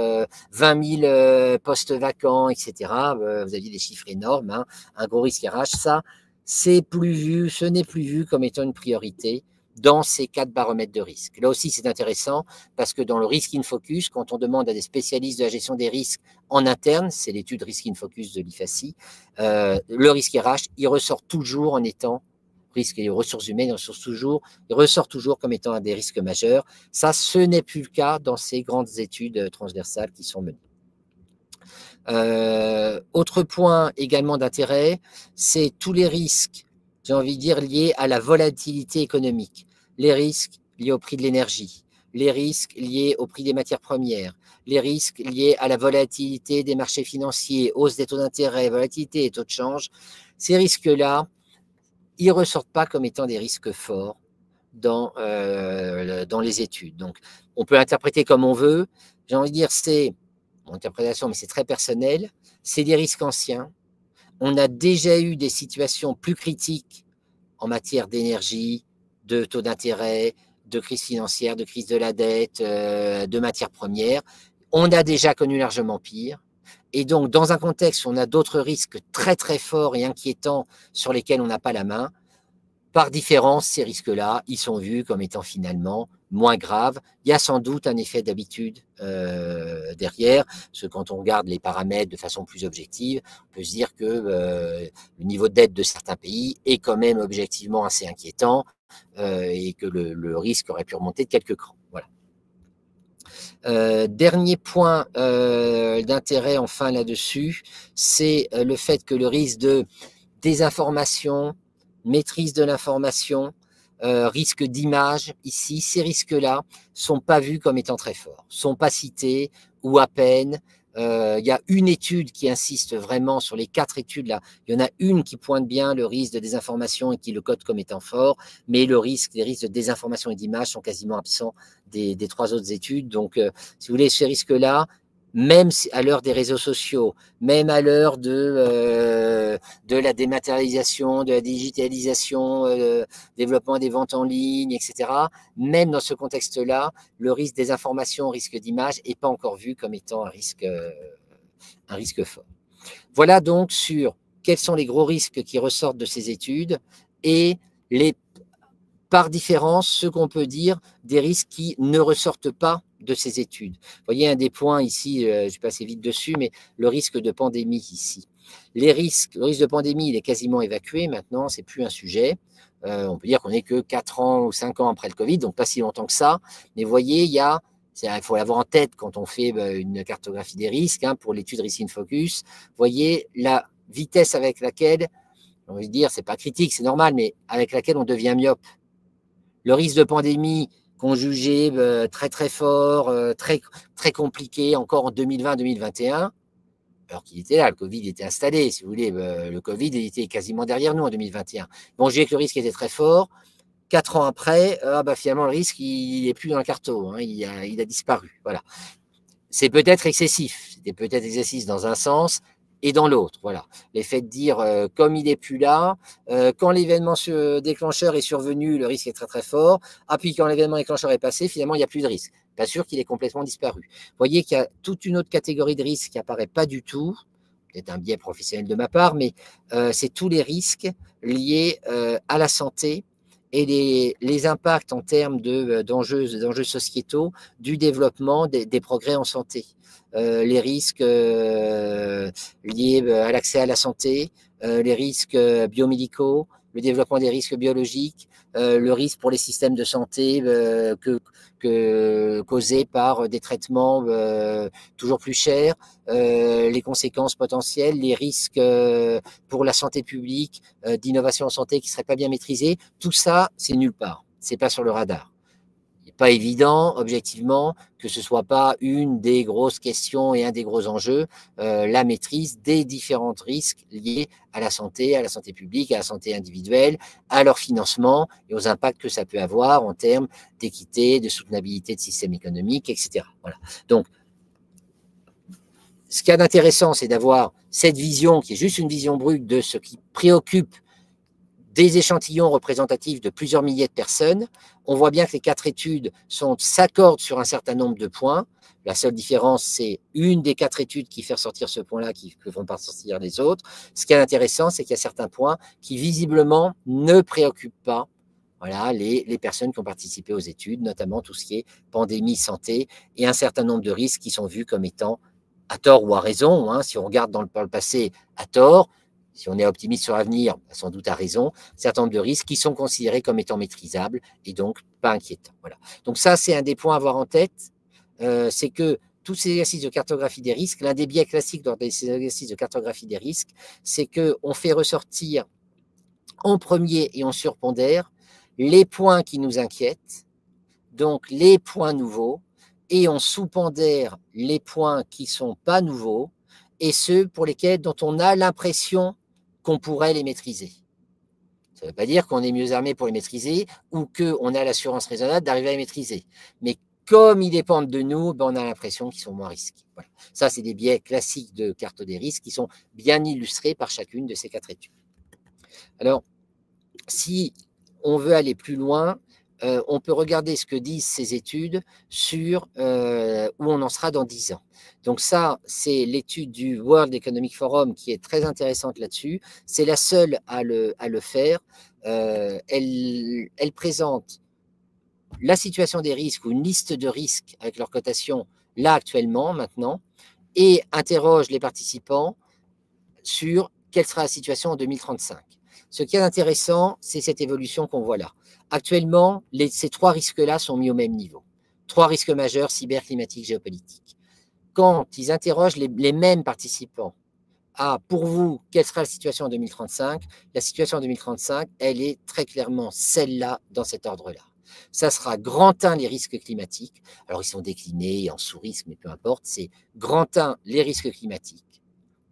20 000 postes vacants, etc. Vous aviez des chiffres énormes, hein, un gros risque RH. Ça, c'est plus vu, ce n'est plus vu comme étant une priorité dans ces 4 baromètres de risque. Là aussi, c'est intéressant parce que dans le Risk in Focus, quand on demande à des spécialistes de la gestion des risques en interne, c'est l'étude Risk in Focus de l'IFACI, le risque RH, il ressort toujours en étant, risque et ressources humaines, il ressort toujours comme étant un des risques majeurs. Ça, ce n'est plus le cas dans ces grandes études transversales qui sont menées. Autre point également d'intérêt, c'est tous les risques, j'ai envie de dire, liés à la volatilité économique, les risques liés au prix de l'énergie, les risques liés au prix des matières premières, les risques liés à la volatilité des marchés financiers, hausse des taux d'intérêt, volatilité des taux de change. Ces risques-là, ils ne ressortent pas comme étant des risques forts dans les études. Donc, on peut interpréter comme on veut. J'ai envie de dire, c'est mon interprétation, mais c'est très personnel, c'est des risques anciens. On a déjà eu des situations plus critiques en matière d'énergie, de taux d'intérêt, de crise financière, de crise de la dette, de matières premières. On a déjà connu largement pire. Et donc, dans un contexte où on a d'autres risques très très forts et inquiétants sur lesquels on n'a pas la main, par différence, ces risques-là, ils sont vus comme étant finalement moins graves. Il y a sans doute un effet d'habitude derrière, parce que quand on regarde les paramètres de façon plus objective, on peut se dire que le niveau de dette de certains pays est quand même objectivement assez inquiétant et que le risque aurait pu remonter de quelques crans. Voilà. Dernier point d'intérêt enfin là-dessus, c'est le fait que le risque de désinformation, maîtrise de l'information, risque d'image, ici, ces risques-là sont pas vus comme étant très forts, sont pas cités ou à peine. Il y a une étude qui insiste vraiment sur les 4 études là. Il y en a une qui pointe bien le risque de désinformation et qui le code comme étant fort, mais les risques de désinformation et d'image sont quasiment absents des 3 autres études. Donc, si vous voulez, ces risques-là, même à l'heure des réseaux sociaux, même à l'heure de la dématérialisation, de la digitalisation, développement des ventes en ligne, etc., même dans ce contexte-là, le risque des informations, risque d'image, n'est pas encore vu comme étant un risque fort. Voilà donc sur quels sont les gros risques qui ressortent de ces études et par différence, ce qu'on peut dire des risques qui ne ressortent pas de ces études. Vous voyez un des points ici, je vais passer vite dessus, mais le risque de pandémie ici. Le risque de pandémie, il est quasiment évacué maintenant, c'est plus un sujet. On peut dire qu'on n'est que 4 ans ou 5 ans après le Covid, donc pas si longtemps que ça. Mais vous voyez, il y a Il faut l'avoir en tête quand on fait une cartographie des risques, hein, pour l'étude Risk in Focus. Vous voyez la vitesse avec laquelle, on va dire, c'est pas critique, c'est normal, mais avec laquelle on devient myope. Le risque de pandémie qu'on jugeait très très fort, très, très compliqué encore en 2020-2021, alors qu'il était là, le Covid était installé, si vous voulez, le Covid il était quasiment derrière nous en 2021. Bon, j'ai que le risque était très fort. 4 ans après, finalement, le risque, il n'est plus dans le carton, hein, il a disparu. Voilà. C'est peut-être excessif, c'était peut-être excessif dans un sens et dans l'autre. Voilà. L'effet de dire, comme il n'est plus là, quand l'événement déclencheur est survenu, le risque est très très fort. Ah, puis quand l'événement déclencheur est passé, finalement, il n'y a plus de risque. Pas sûr qu'il est complètement disparu. Vous voyez qu'il y a toute une autre catégorie de risques qui apparaît pas du tout. Peut-être un biais professionnel de ma part, mais c'est tous les risques liés à la santé et les impacts en termes d'enjeux sociétaux du développement des progrès en santé. Les risques liés à l'accès à la santé, les risques biomédicaux, le développement des risques biologiques, le risque pour les systèmes de santé causés par des traitements toujours plus chers, les conséquences potentielles, les risques pour la santé publique, d'innovation en santé qui ne seraient pas bien maîtrisés, tout ça, c'est nulle part. C'est pas sur le radar. Il n'est pas évident, objectivement, que ce ne soit pas une des grosses questions et un des gros enjeux, la maîtrise des différents risques liés à la santé publique, à la santé individuelle, à leur financement et aux impacts que ça peut avoir en termes d'équité, de soutenabilité de système économique, etc. Voilà. Donc, ce qu'il y a d'intéressant, c'est d'avoir cette vision qui est juste une vision brute de ce qui préoccupe des échantillons représentatifs de plusieurs milliers de personnes. On voit bien que les 4 études s'accordent sur un certain nombre de points. La seule différence, c'est une des 4 études qui fait ressortir ce point-là, qui ne font pas ressortir les autres. Ce qui est intéressant, c'est qu'il y a certains points qui, visiblement, ne préoccupent pas, voilà, les personnes qui ont participé aux études, notamment tout ce qui est pandémie, santé, et un certain nombre de risques qui sont vus comme étant, à tort ou à raison, hein, si on regarde dans le passé, à tort, si on est optimiste sur l'avenir, sans doute à raison, un certain nombre de risques qui sont considérés comme étant maîtrisables et donc pas inquiétants. Voilà. Donc ça, c'est un des points à avoir en tête, c'est que tous ces exercices de cartographie des risques, l'un des biais classiques dans ces exercices de cartographie des risques, c'est qu'on fait ressortir en premier et on surpondère les points qui nous inquiètent, donc les points nouveaux, et on sous-pondère les points qui ne sont pas nouveaux, et ceux pour lesquels dont on a l'impression qu'on pourrait les maîtriser. Ça ne veut pas dire qu'on est mieux armé pour les maîtriser ou qu'on a l'assurance raisonnable d'arriver à les maîtriser. Mais comme ils dépendent de nous, on a l'impression qu'ils sont moins risqués. Voilà. Ça, c'est des biais classiques de carte des risques qui sont bien illustrés par chacune de ces 4 études. Alors, si on veut aller plus loin, on peut regarder ce que disent ces études sur où on en sera dans 10 ans. Donc ça, c'est l'étude du World Economic Forum qui est très intéressante là-dessus. C'est la seule à le faire. Elle présente la situation des risques ou une liste de risques avec leur cotation là actuellement, maintenant, et interroge les participants sur quelle sera la situation en 2035. Ce qui est intéressant, c'est cette évolution qu'on voit là. Actuellement, ces 3 risques-là sont mis au même niveau. 3 risques majeurs, cyber, climatique, géopolitique. Quand ils interrogent les mêmes participants, pour vous, quelle sera la situation en 2035 ? La situation en 2035, elle est très clairement celle-là, dans cet ordre-là. Ça sera grand 1, les risques climatiques. Alors, ils sont déclinés en sous-risques, mais peu importe. C'est grand 1, les risques climatiques.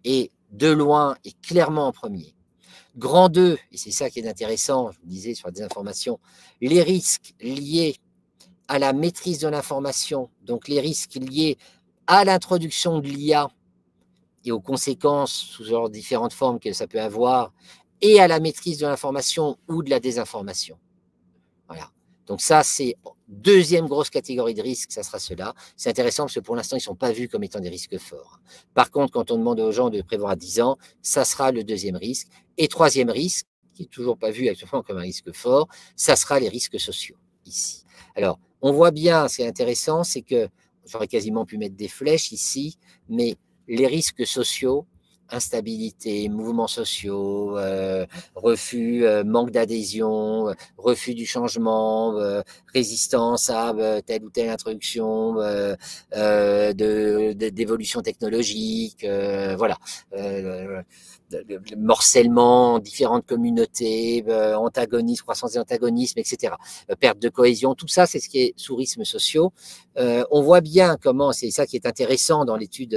Et de loin et clairement en premier. Grand 2, et c'est ça qui est intéressant, je vous disais sur la désinformation, les risques liés à la maîtrise de l'information, donc les risques liés à l'introduction de l'IA et aux conséquences sous leurs différentes formes que ça peut avoir, et à la maîtrise de l'information ou de la désinformation. Voilà. Donc ça, c'est deuxième grosse catégorie de risques, ça sera cela. C'est intéressant parce que pour l'instant, ils ne sont pas vus comme étant des risques forts. Par contre, quand on demande aux gens de prévoir à 10 ans, ça sera le deuxième risque. Et troisième risque, qui n'est toujours pas vu actuellement comme un risque fort, ça sera les risques sociaux, ici. Alors, on voit bien, c'est intéressant, c'est que, j'aurais quasiment pu mettre des flèches ici, mais les risques sociaux, instabilité, mouvements sociaux, refus, manque d'adhésion, refus du changement, résistance à telle ou telle introduction d'évolution technologique, voilà. Morcellement, différentes communautés, antagonisme, croissance et antagonisme, etc. Perte de cohésion, tout ça, c'est ce qui est sourismes sociaux. On voit bien comment, c'est ça qui est intéressant dans l'étude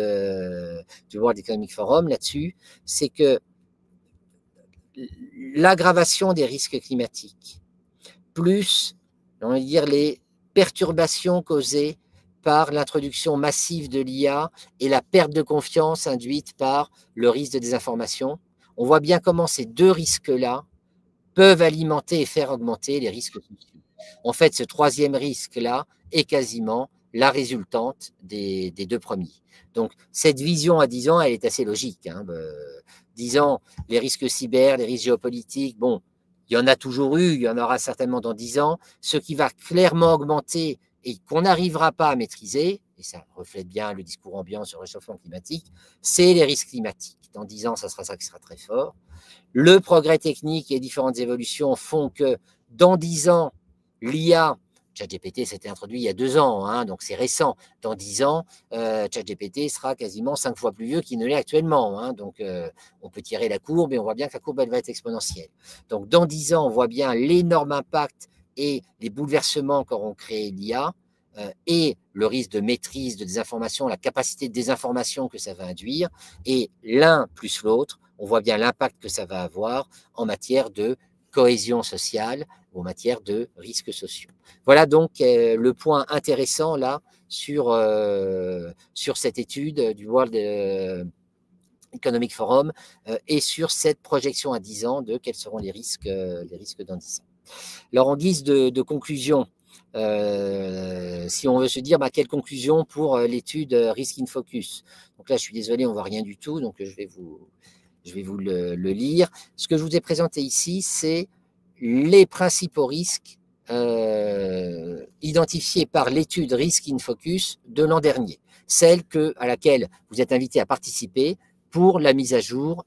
du World Economic Forum là-dessus, c'est que l'aggravation des risques climatiques, plus, on va dire, les perturbations causées par l'introduction massive de l'IA et la perte de confiance induite par le risque de désinformation. On voit bien comment ces deux risques-là peuvent alimenter et faire augmenter les risques sociaux. En fait, ce troisième risque-là est quasiment la résultante des deux premiers. Donc, cette vision à 10 ans, elle est assez logique. 10 ans, les risques cyber, les risques géopolitiques, bon, il y en a toujours eu, il y en aura certainement dans 10 ans. Ce qui va clairement augmenter et qu'on n'arrivera pas à maîtriser, et ça reflète bien le discours ambiant sur le réchauffement climatique, c'est les risques climatiques. Dans 10 ans, ça sera ça qui sera très fort. Le progrès technique et différentes évolutions font que dans 10 ans, l'IA, ChatGPT s'était introduit il y a 2 ans, donc c'est récent. Dans 10 ans, ChatGPT sera quasiment 5 fois plus vieux qu'il ne l'est actuellement. Donc on peut tirer la courbe et on voit bien que la courbe elle va être exponentielle. Donc dans 10 ans, on voit bien l'énorme impact et les bouleversements qu'auront créé l'IA et le risque de maîtrise de désinformation, la capacité de désinformation que ça va induire, et l'un plus l'autre, on voit bien l'impact que ça va avoir en matière de cohésion sociale ou en matière de risques sociaux. Voilà donc le point intéressant là sur cette étude du World Economic Forum et sur cette projection à 10 ans de quels seront les risques dans 10 ans. Alors, en guise de conclusion, si on veut se dire quelle conclusion pour l'étude Risk in Focus. Donc là, je suis désolé, on ne voit rien du tout, donc je vais vous le lire. Ce que je vous ai présenté ici, c'est les principaux risques identifiés par l'étude Risk in Focus de l'an dernier, celle à laquelle vous êtes invité à participer pour la mise à jour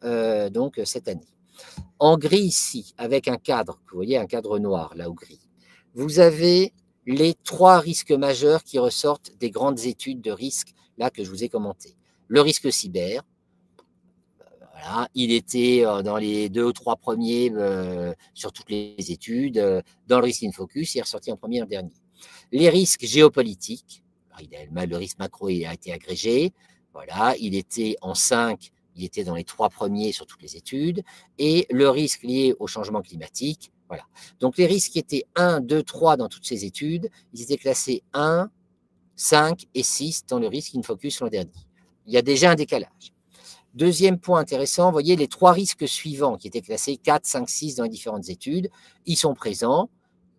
donc cette année. En gris ici, avec un cadre, vous voyez un cadre noir là au gris, vous avez les 3 risques majeurs qui ressortent des grandes études de risque là que je vous ai commentées. Le risque cyber, voilà, il était dans les 2 ou 3 premiers sur toutes les études. Dans le Risk in Focus, il est ressorti en premier et en dernier. Les risques géopolitiques, le risque macro a été agrégé, voilà, il était en 5, il était dans les 3 premiers sur toutes les études, et le risque lié au changement climatique, voilà. Donc les risques qui étaient 1, 2, 3 dans toutes ces études, ils étaient classés 1, 5 et 6 dans le Risk in Focus l'an dernier. Il y a déjà un décalage. Deuxième point intéressant, vous voyez les 3 risques suivants qui étaient classés 4, 5, 6 dans les différentes études, ils sont présents.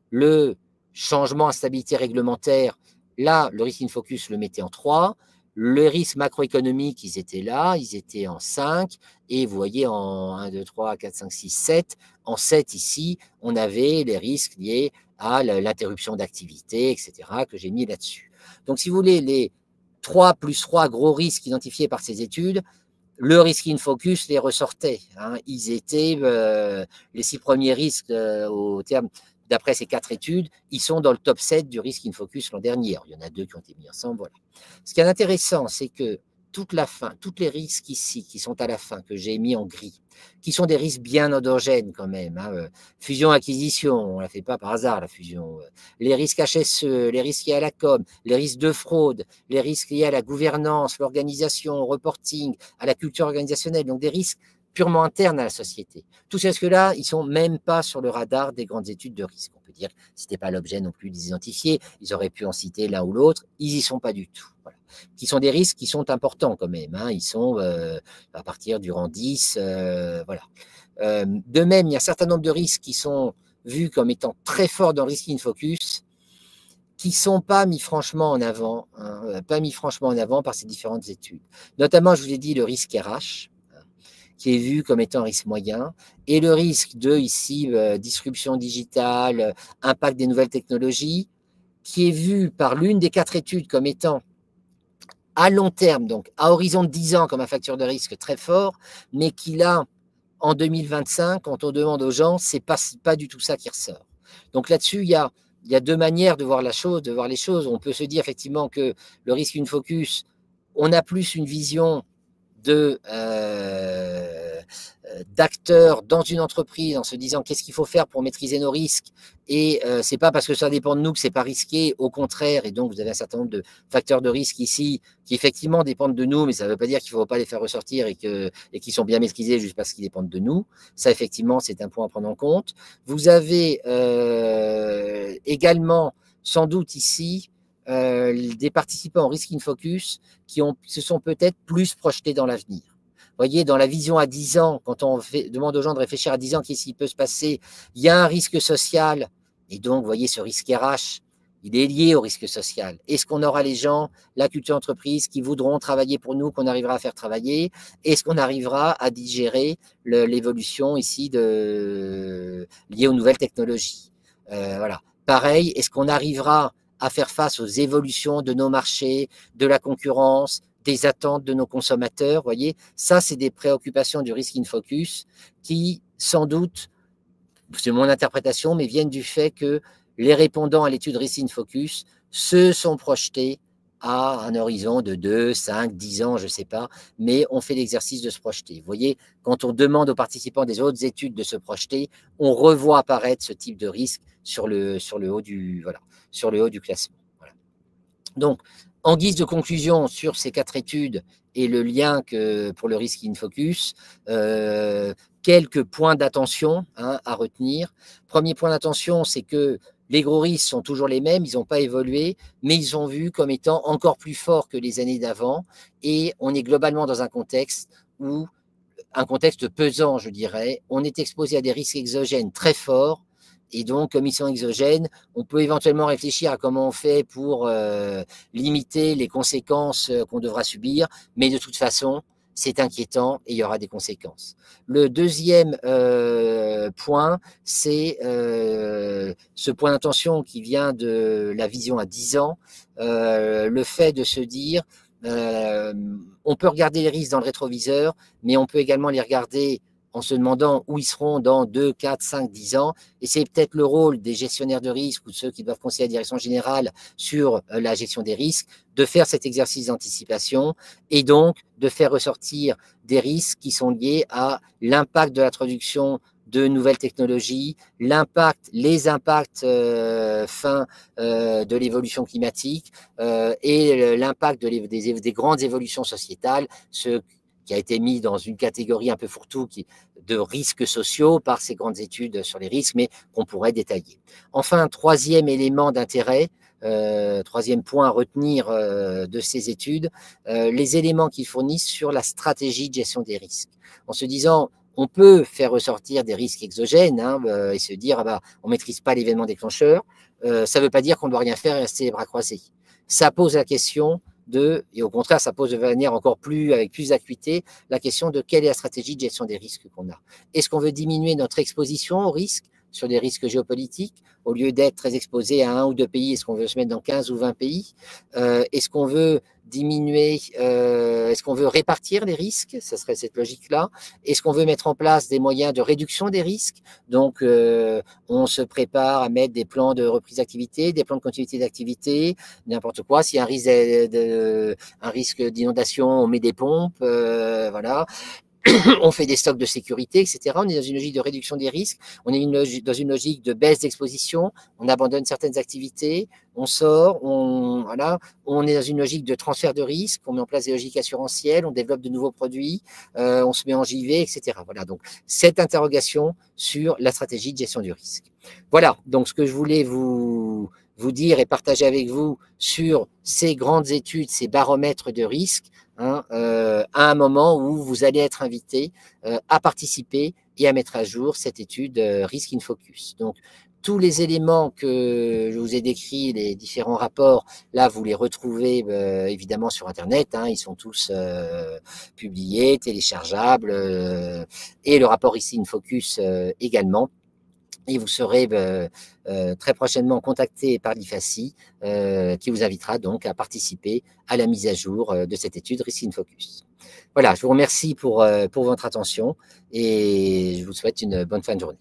Le changement à stabilité réglementaire, là, le Risk in Focus le mettait en 3. Le risque macroéconomique, ils étaient là, ils étaient en 5. Et vous voyez en 1, 2, 3, 4, 5, 6, 7. En 7 ici, on avait les risques liés à l'interruption d'activité, etc., que j'ai mis là-dessus. Donc, si vous voulez, les 3 plus 3 gros risques identifiés par ces études, le Risk in Focus les ressortait. Ils étaient les 6 premiers risques au terme, d'après ces 4 études, ils sont dans le top 7 du Risk in Focus l'an dernier. Alors, il y en a 2 qui ont été mis ensemble. Voilà. Ce qui est intéressant, c'est que tous les risques ici qui sont à la fin, que j'ai mis en gris, qui sont des risques bien endogènes quand même, fusion-acquisition, on ne la fait pas par hasard la fusion, les risques HSE, les risques liés à la com, les risques de fraude, les risques liés à la gouvernance, l'organisation, au reporting, à la culture organisationnelle, donc des risques purement internes à la société. Tous ces risques-là, ils ne sont même pas sur le radar des grandes études de risque. On peut dire que ce n'était pas l'objet non plus d'identifier, ils auraient pu en citer l'un ou l'autre, ils n'y sont pas du tout. Voilà. Qui sont des risques qui sont importants quand même, ils sont à partir du rang 10, voilà. De même, il y a un certain nombre de risques qui sont vus comme étant très forts dans le Risk in Focus, qui ne sont pas mis franchement en avant, par ces différentes études. Notamment, je vous ai dit, le risque RH, qui est vu comme étant un risque moyen, et le risque de, ici, disruption digitale, impact des nouvelles technologies, qui est vu par l'une des 4 études comme étant à long terme, donc à horizon de 10 ans comme un facteur de risque très fort, mais qui là, en 2025, quand on demande aux gens, c'est pas du tout ça qui ressort. Donc là-dessus, il y a deux manières de voir la chose, de voir les choses. On peut se dire effectivement que le risque in focus, on a plus une vision d'acteurs dans une entreprise en se disant qu'est-ce qu'il faut faire pour maîtriser nos risques, et c'est pas parce que ça dépend de nous que c'est pas risqué, au contraire. Et donc vous avez un certain nombre de facteurs de risque ici qui effectivement dépendent de nous, mais ça ne veut pas dire qu'il ne faut pas les faire ressortir et qu'ils sont bien maîtrisés juste parce qu'ils dépendent de nous. Ça effectivement c'est un point à prendre en compte. Vous avez également sans doute ici des participants en Risk in Focus qui se sont peut-être plus projetés dans l'avenir. Vous voyez, dans la vision à 10 ans, quand on demande aux gens de réfléchir à 10 ans, qu'est-ce qui peut se passer, il y a un risque social, et donc, vous voyez, ce risque RH, il est lié au risque social. Est-ce qu'on aura les gens, la culture entreprise, qui voudront travailler pour nous, qu'on arrivera à faire travailler? Est-ce qu'on arrivera à digérer l'évolution ici liée aux nouvelles technologies? Voilà. Pareil, est-ce qu'on arrivera à faire face aux évolutions de nos marchés, de la concurrence, des attentes de nos consommateurs? Vous voyez, ça, c'est des préoccupations du Risk in Focus qui, sans doute, c'est mon interprétation, mais viennent du fait que les répondants à l'étude Risk in Focus se sont projetés à un horizon de 2, 5, 10 ans, je ne sais pas, mais on fait l'exercice de se projeter. Vous voyez, quand on demande aux participants des autres études de se projeter, on revoit apparaître ce type de risque sur le haut du classement. Voilà. Donc, en guise de conclusion sur ces 4 études et le lien pour le Risk in Focus, quelques points d'attention à retenir. Premier point d'attention, c'est que les gros risques sont toujours les mêmes, ils n'ont pas évolué, mais ils sont vus comme étant encore plus forts que les années d'avant, et on est globalement dans un contexte pesant, je dirais. On est exposé à des risques exogènes très forts, et donc, comme ils sont exogènes, on peut éventuellement réfléchir à comment on fait pour limiter les conséquences qu'on devra subir, mais de toute façon, c'est inquiétant et il y aura des conséquences. Le deuxième point, c'est ce point d'attention qui vient de la vision à 10 ans, le fait de se dire, on peut regarder les risques dans le rétroviseur, mais on peut également les regarder en se demandant où ils seront dans 2, 4, 5, 10 ans. Et c'est peut-être le rôle des gestionnaires de risque ou de ceux qui doivent conseiller la direction générale sur la gestion des risques, de faire cet exercice d'anticipation et donc de faire ressortir des risques qui sont liés à l'impact de l'introduction de nouvelles technologies, les impacts de l'évolution climatique et l'impact des grandes évolutions sociétales, ce qui a été mis dans une catégorie un peu fourre-tout de risques sociaux par ces grandes études sur les risques, mais qu'on pourrait détailler. Enfin, troisième élément d'intérêt, troisième point à retenir de ces études, les éléments qu'ils fournissent sur la stratégie de gestion des risques. En se disant, on peut faire ressortir des risques exogènes et se dire, on ne maîtrise pas l'événement déclencheur. Ça ne veut pas dire qu'on ne doit rien faire et rester les bras croisés. Ça pose la question et au contraire, ça pose de manière avec plus d'acuité la question de quelle est la stratégie de gestion des risques qu'on a. Est-ce qu'on veut diminuer notre exposition aux risques sur des risques géopolitiques, au lieu d'être très exposé à 1 ou 2 pays, est-ce qu'on veut se mettre dans 15 ou 20 pays? Est-ce qu'on veut diminuer, est-ce qu'on veut répartir les risques? Ça serait cette logique-là. Est-ce qu'on veut mettre en place des moyens de réduction des risques? Donc, on se prépare à mettre des plans de reprise d'activité, des plans de continuité d'activité, n'importe quoi. S'il y a un risque d'inondation, on met des pompes, voilà. On fait des stocks de sécurité, etc. On est dans une logique de réduction des risques, on est dans une logique de baisse d'exposition, on abandonne certaines activités, on sort, on est dans une logique de transfert de risque, on met en place des logiques assurantielles, on développe de nouveaux produits, on se met en JV, etc. Voilà, donc cette interrogation sur la stratégie de gestion du risque. Voilà, donc ce que je voulais vous dire et partager avec vous sur ces grandes études, ces baromètres de risque, à un moment où vous allez être invité à participer et à mettre à jour cette étude Risk in Focus. Donc, tous les éléments que je vous ai décrits, les différents rapports, là, vous les retrouvez évidemment sur Internet. Ils sont tous publiés, téléchargeables, et le rapport Risk in Focus également. et vous serez très prochainement contacté par l'IFACI qui vous invitera donc à participer à la mise à jour de cette étude Risk in Focus. Voilà, je vous remercie pour votre attention et je vous souhaite une bonne fin de journée.